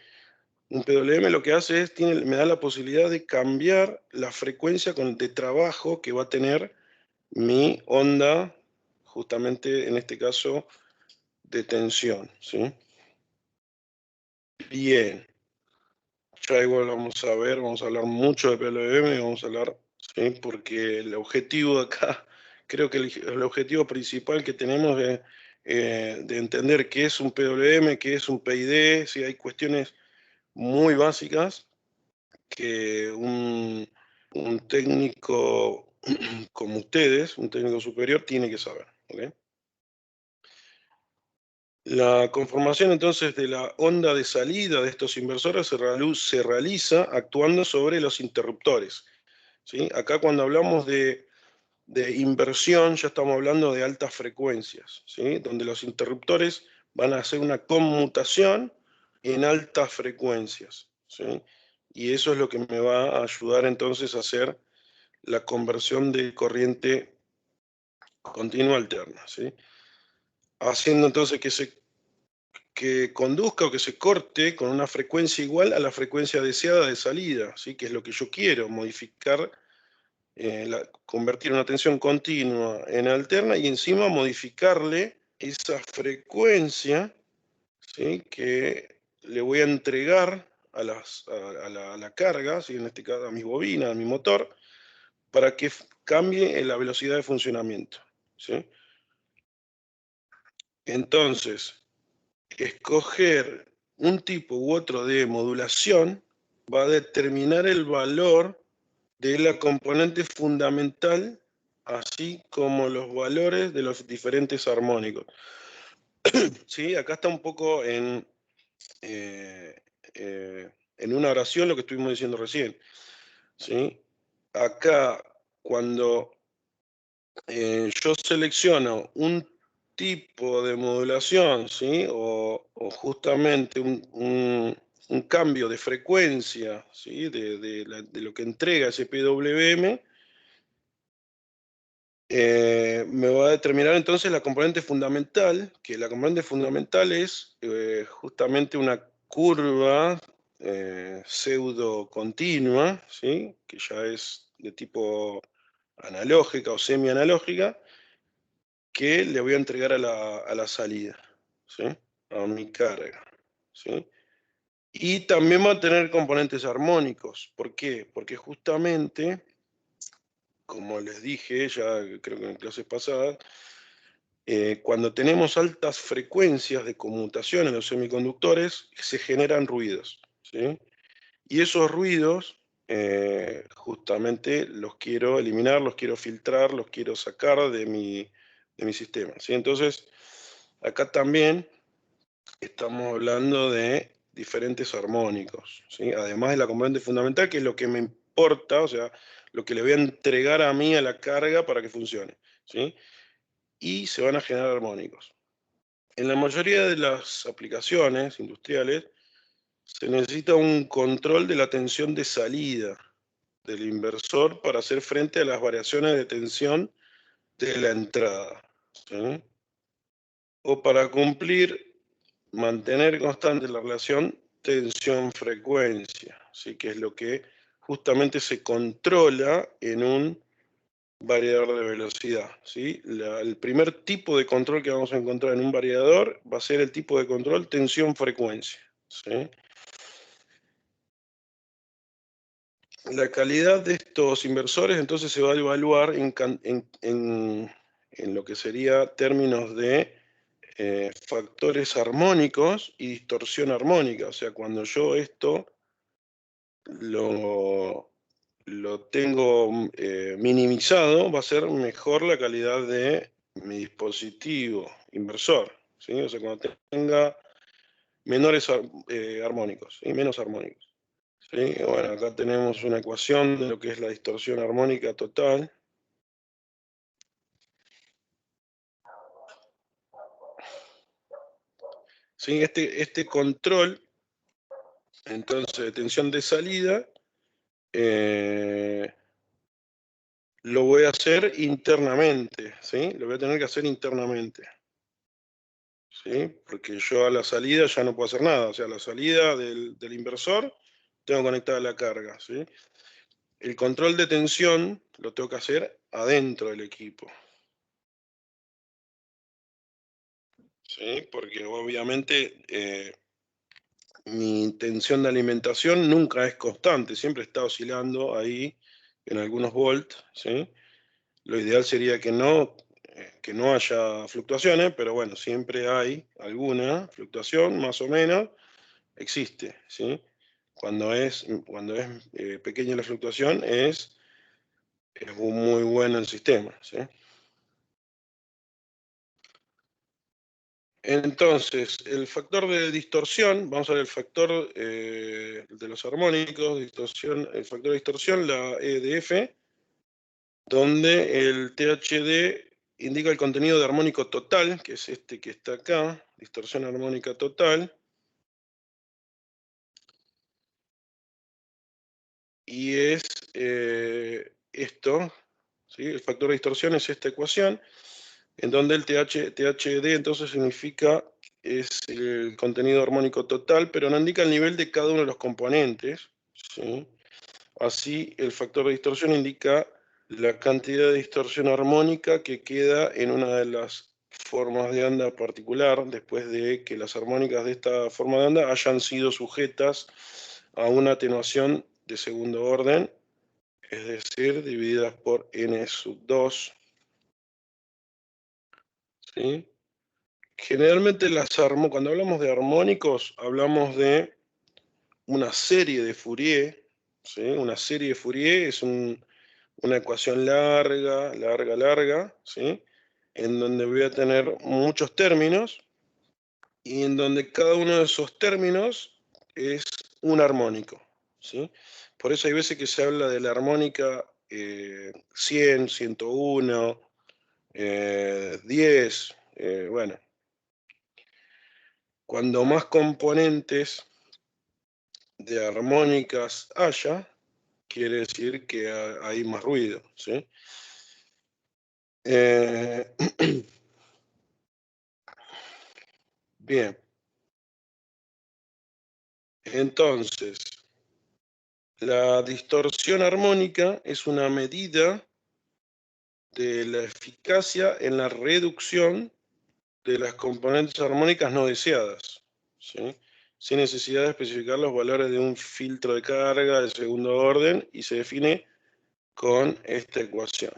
Un PWM lo que hace es, me da la posibilidad de cambiar la frecuencia de trabajo que va a tener mi onda, justamente en este caso, de tensión, ¿sí? Bien. Ya igual vamos a hablar mucho de PWM y vamos a hablar, ¿sí? Porque el objetivo de acá, creo que el objetivo principal que tenemos de entender qué es un PWM, qué es un PID, si hay cuestiones muy básicas que un un técnico como ustedes, un técnico superior, tiene que saber. ¿Okay? La conformación entonces de la onda de salida de estos inversores se realiza actuando sobre los interruptores. ¿Sí? Acá cuando hablamos de inversión ya estamos hablando de altas frecuencias, ¿sí? Donde los interruptores van a hacer una conmutación en altas frecuencias, ¿sí? Y eso es lo que me va a ayudar entonces a hacer la conversión de corriente continua alterna, ¿sí? Haciendo entonces que conduzca o que se corte con una frecuencia igual a la frecuencia deseada de salida, ¿sí? Que es lo que yo quiero, modificar, convertir una tensión continua en alterna y encima modificarle esa frecuencia, ¿sí? Que le voy a entregar a la carga, ¿sí? En este caso a mi bobina, a mi motor, para que cambie la velocidad de funcionamiento, ¿sí? Entonces, escoger un tipo u otro de modulación va a determinar el valor de la componente fundamental, así como los valores de los diferentes armónicos. Sí, acá está un poco en una oración lo que estuvimos diciendo recién. ¿Sí? Acá, cuando yo selecciono un tipo de modulación, ¿sí? o justamente un cambio de frecuencia, ¿sí? de lo que entrega ese PWM, me va a determinar entonces la componente fundamental, que la componente fundamental es justamente una curva pseudo continua, ¿sí? Que ya es de tipo analógica o semi-analógica, que le voy a entregar a la salida, ¿sí? A mi carga, ¿sí? Y también va a tener componentes armónicos. ¿Por qué? Porque justamente, como les dije, ya creo que en clases pasadas, cuando tenemos altas frecuencias de conmutación en los semiconductores, se generan ruidos, ¿sí? Y esos ruidos, justamente los quiero eliminar, los quiero filtrar, los quiero sacar de mi sistema, ¿sí? Entonces, acá también estamos hablando de diferentes armónicos, ¿sí? Además de la componente fundamental, que es lo que me importa, o sea, lo que le voy a entregar a mí a la carga para que funcione, ¿sí? Y se van a generar armónicos. En la mayoría de las aplicaciones industriales se necesita un control de la tensión de salida del inversor para hacer frente a las variaciones de tensión de la entrada, ¿sí? O para mantener constante la relación tensión-frecuencia, ¿sí? Que es lo que justamente se controla en un variador de velocidad, ¿sí? El primer tipo de control que vamos a encontrar en un variador va a ser el tipo de control tensión-frecuencia, ¿sí? La calidad de estos inversores entonces se va a evaluar en lo que sería términos de factores armónicos y distorsión armónica. O sea, cuando yo esto lo tengo minimizado, va a ser mejor la calidad de mi dispositivo inversor, ¿sí? O sea, cuando tenga menores armónicos y menos armónicos. ¿Sí? Bueno, acá tenemos una ecuación de lo que es la distorsión armónica total. ¿Sí? Este control, entonces, de tensión de salida, lo voy a hacer internamente, ¿sí? Lo voy a tener que hacer internamente, ¿sí? Porque yo a la salida ya no puedo hacer nada. O sea, a la salida del inversor tengo conectada la carga, ¿sí? El control de tensión lo tengo que hacer adentro del equipo, ¿sí? Porque obviamente mi tensión de alimentación nunca es constante, siempre está oscilando ahí en algunos volts, ¿sí? Lo ideal sería que no haya fluctuaciones, pero bueno, siempre hay alguna fluctuación, más o menos, existe, ¿sí? Cuando es pequeña la fluctuación es es muy bueno el sistema, ¿sí? Entonces, el factor de distorsión, vamos a ver el factor de los armónicos, distorsión, el factor de distorsión, la EDF, donde el THD indica el contenido de armónico total, que es este que está acá, distorsión armónica total. Y es esto, ¿sí? El factor de distorsión es esta ecuación, en donde el THD entonces significa es el contenido armónico total, pero no indica el nivel de cada uno de los componentes, ¿sí? Así, el factor de distorsión indica la cantidad de distorsión armónica que queda en una de las formas de onda particular después de que las armónicas de esta forma de onda hayan sido sujetas a una atenuación de segundo orden, es decir, divididas por n sub 2. ¿Sí? Generalmente cuando hablamos de armónicos, hablamos de una serie de Fourier. ¿Sí? Una serie de Fourier es una ecuación larga, ¿sí? En donde voy a tener muchos términos y en donde cada uno de esos términos es un armónico, ¿sí? Por eso hay veces que se habla de la armónica 100, 101, 10, bueno. Cuando más componentes de armónicas haya, quiere decir que hay más ruido, ¿sí? Bien. Entonces, la distorsión armónica es una medida de la eficacia en la reducción de las componentes armónicas no deseadas, ¿sí? Sin necesidad de especificar los valores de un filtro de carga de segundo orden, y se define con esta ecuación,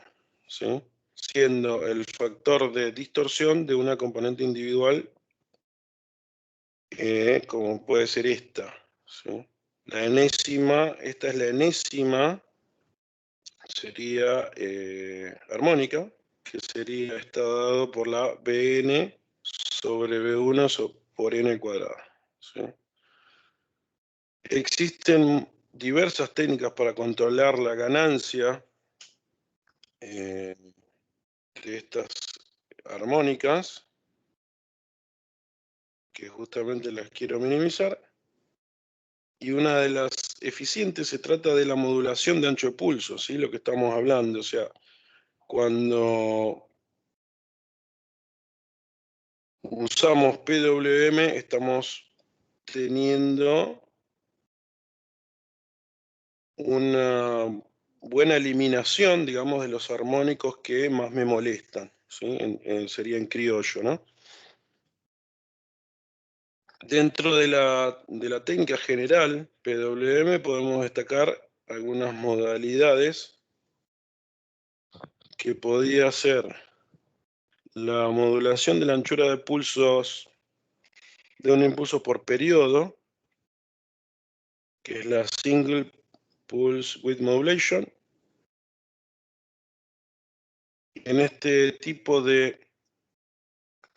¿sí? Siendo el factor de distorsión de una componente individual, como puede ser esta, ¿sí? La enésima, esta es la enésima, sería armónica, que sería, está dado por la Bn sobre B1 por n cuadrado, ¿sí? Existen diversas técnicas para controlar la ganancia de estas armónicas, que justamente las quiero minimizar, y una de las eficientes se trata de la modulación de ancho de pulso, ¿sí? Lo que estamos hablando, o sea, cuando usamos PWM estamos teniendo una buena eliminación, digamos, de los armónicos que más me molestan, ¿sí? Sería en criollo, ¿no? Dentro de la técnica general PWM podemos destacar algunas modalidades que podía ser la modulación de la anchura de pulsos de un impulso por periodo, que es la Single Pulse Width Modulation. En este tipo de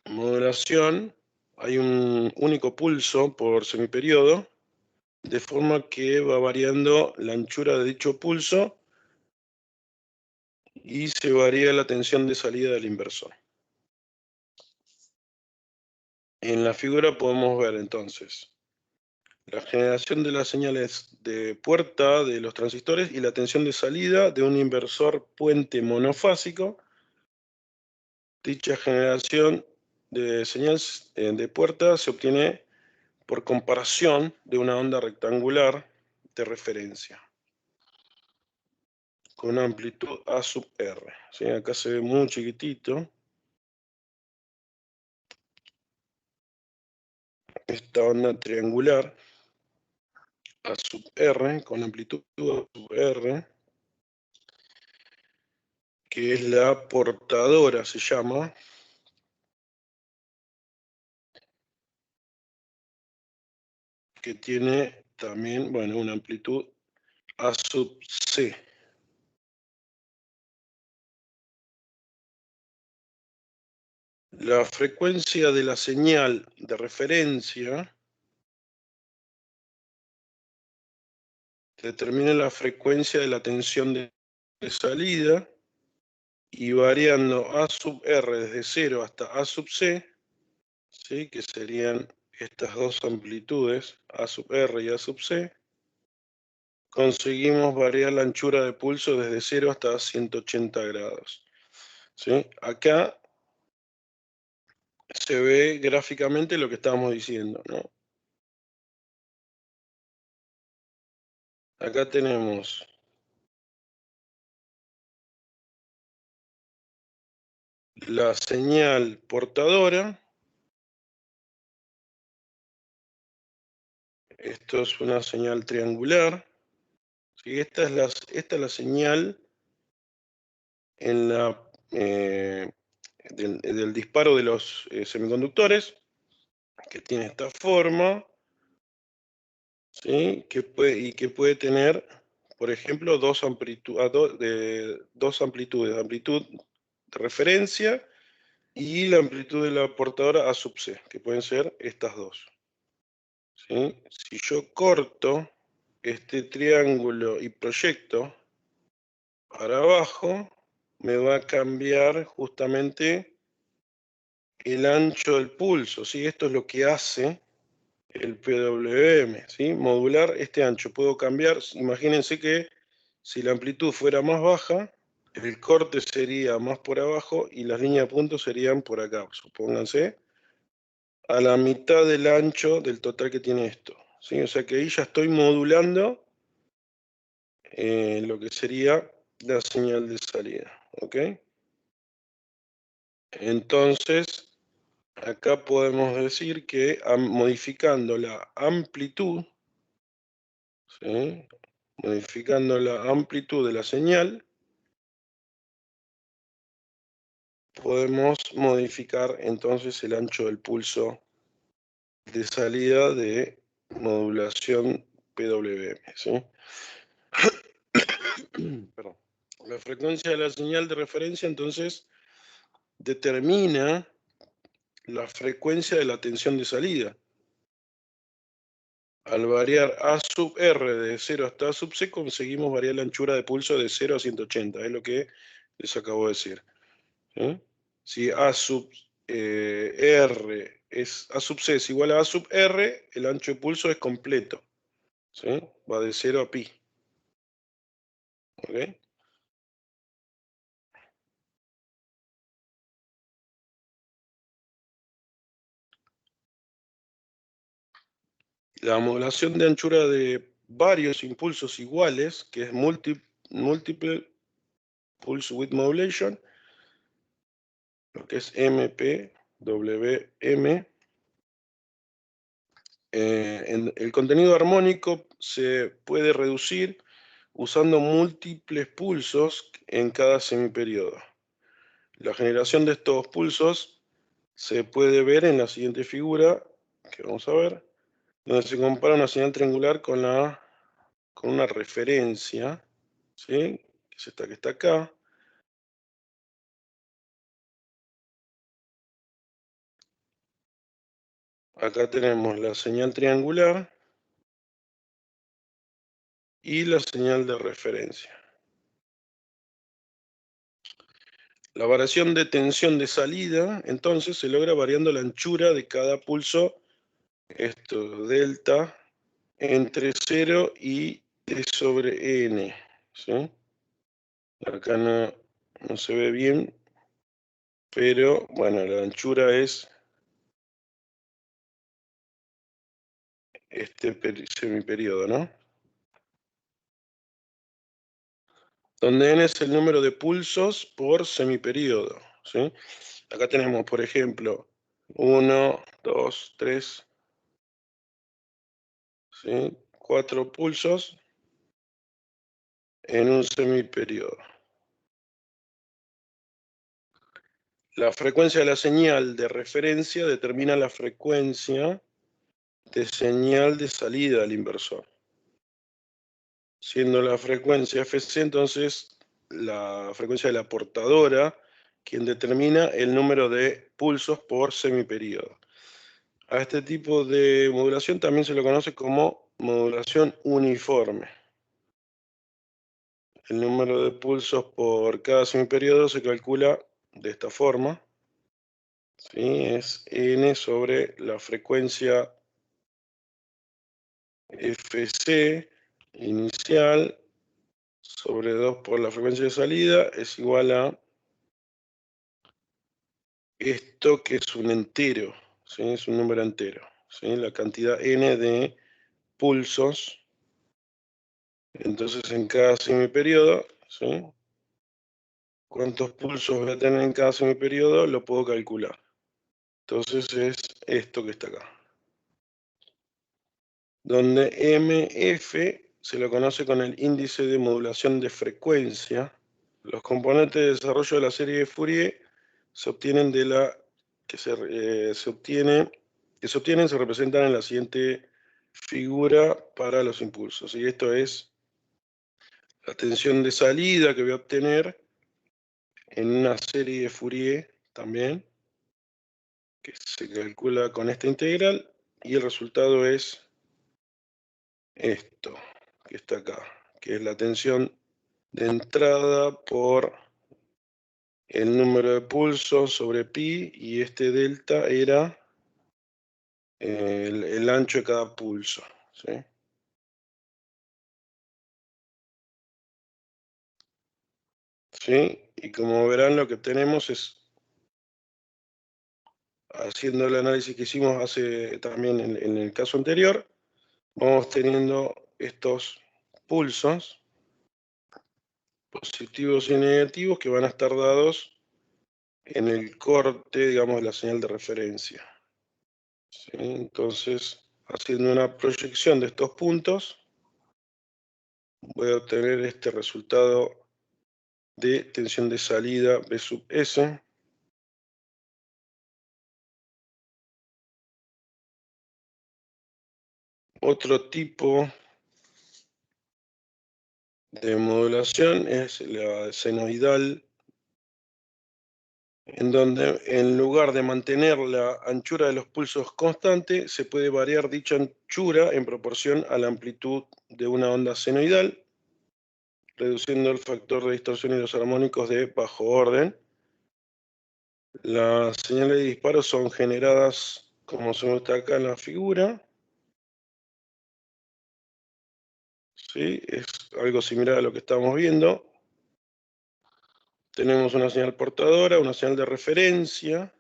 modulación hay un único pulso por semiperiodo, de forma que va variando la anchura de dicho pulso y se varía la tensión de salida del inversor. En la figura podemos ver entonces la generación de las señales de puerta de los transistores y la tensión de salida de un inversor puente monofásico. Dicha generación de señales de puerta se obtiene por comparación de una onda rectangular de referencia con amplitud A sub R. ¿Sí? Acá se ve muy chiquitito. Esta onda triangular A sub R con amplitud A sub R, que es la portadora, se llama, que tiene también, bueno, una amplitud A sub C. La frecuencia de la señal de referencia determina la frecuencia de la tensión de salida y variando A sub R desde 0 hasta A sub C, ¿sí? Que serían estas dos amplitudes, A sub R y A sub C, conseguimos variar la anchura de pulso desde 0 hasta 180 grados. ¿Sí? Acá se ve gráficamente lo que estábamos diciendo, ¿no? Acá tenemos la señal portadora. Esto es una señal triangular. ¿Sí? Esta es la señal en del disparo de los semiconductores, que tiene esta forma, ¿sí? Que puede tener, por ejemplo, dos amplitudes, amplitud de referencia y la amplitud de la portadora A sub C, que pueden ser estas dos. ¿Sí? Si yo corto este triángulo y proyecto para abajo, me va a cambiar justamente el ancho del pulso, ¿sí? Esto es lo que hace el PWM, ¿sí? Modular este ancho. Puedo cambiar, imagínense que si la amplitud fuera más baja, el corte sería más por abajo y las líneas de puntos serían por acá, supónganse, a la mitad del ancho del total que tiene esto, ¿sí? O sea que ahí ya estoy modulando lo que sería la señal de salida, ¿ok? Entonces, acá podemos decir que modificando la amplitud, ¿sí? Modificando la amplitud de la señal, podemos modificar entonces el ancho del pulso de salida de modulación PWM, ¿sí? Perdón. La frecuencia de la señal de referencia entonces determina la frecuencia de la tensión de salida. Al variar A sub R de 0 hasta A sub C, conseguimos variar la anchura de pulso de 0 a 180, es lo que les acabo de decir. ¿Sí? Si A sub R es A sub C es igual a A sub R, el ancho de pulso es completo. ¿Sí? Va de 0 a pi. ¿Ok? La modulación de anchura de varios impulsos iguales, que es multiple pulse width modulation, lo que es MPWM. El contenido armónico se puede reducir usando múltiples pulsos en cada semiperiodo. La generación de estos pulsos se puede ver en la siguiente figura, que vamos a ver, donde se compara una señal triangular con una referencia, ¿sí? Que es esta que está acá. Acá tenemos la señal triangular y la señal de referencia. La variación de tensión de salida, entonces, se logra variando la anchura de cada pulso, esto, delta, entre 0 y T sobre N, ¿sí? Acá no se ve bien, pero, bueno, la anchura es este semiperiodo, ¿no? Donde N es el número de pulsos por semiperiodo, ¿sí? Acá tenemos, por ejemplo, 1, 2, 3, ¿sí? 4 pulsos en un semiperiodo. La frecuencia de la señal de referencia determina la frecuencia de señal de salida al inversor. Siendo la frecuencia Fc, entonces, la frecuencia de la portadora quien determina el número de pulsos por semiperiodo. A este tipo de modulación también se lo conoce como modulación uniforme. El número de pulsos por cada semiperiodo se calcula de esta forma. ¿Sí? Es n sobre la frecuencia Fc inicial sobre 2 por la frecuencia de salida es igual a esto que es un entero, ¿sí? Es un número entero, ¿sí? La cantidad n de pulsos. Entonces en cada semiperiodo, ¿sí? ¿Cuántos pulsos voy a tener en cada semiperiodo? Lo puedo calcular. Entonces es esto que está acá. Donde MF se lo conoce con el índice de modulación de frecuencia. Los componentes de desarrollo de la serie de Fourier se obtienen se representan en la siguiente figura para los impulsos. Y esto es la tensión de salida que voy a obtener en una serie de Fourier también, que se calcula con esta integral, y el resultado es esto, que está acá, que es la tensión de entrada por el número de pulsos sobre pi, y este delta era el ancho de cada pulso, ¿sí? ¿Sí? Y como verán, lo que tenemos es, haciendo el análisis que hicimos también en el caso anterior, vamos teniendo estos pulsos positivos y negativos que van a estar dados en el corte, digamos, de la señal de referencia. ¿Sí? Entonces, haciendo una proyección de estos puntos, voy a obtener este resultado de tensión de salida B sub S. Otro tipo de modulación es la senoidal, en donde en lugar de mantener la anchura de los pulsos constante, se puede variar dicha anchura en proporción a la amplitud de una onda senoidal, reduciendo el factor de distorsión y los armónicos de bajo orden. Las señales de disparo son generadas, como se muestra acá en la figura. ¿Sí? Es algo similar a lo que estamos viendo. Tenemos una señal portadora, una señal de referencia.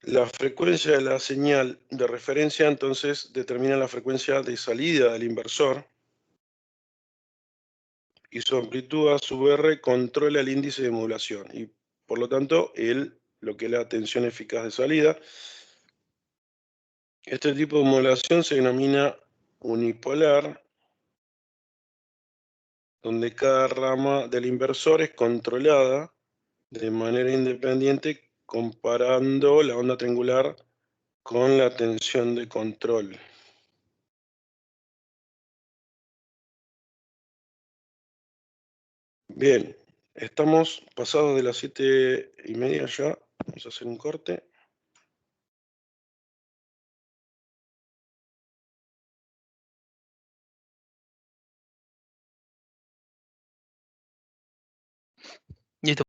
La frecuencia de la señal de referencia entonces determina la frecuencia de salida del inversor y su amplitud a su R controla el índice de modulación y por lo tanto lo que es la tensión eficaz de salida. Este tipo de modulación se denomina unipolar, donde cada rama del inversor es controlada de manera independiente comparando la onda triangular con la tensión de control. Bien, estamos pasados de las 7:30 ya. Vamos a hacer un corte. Listo.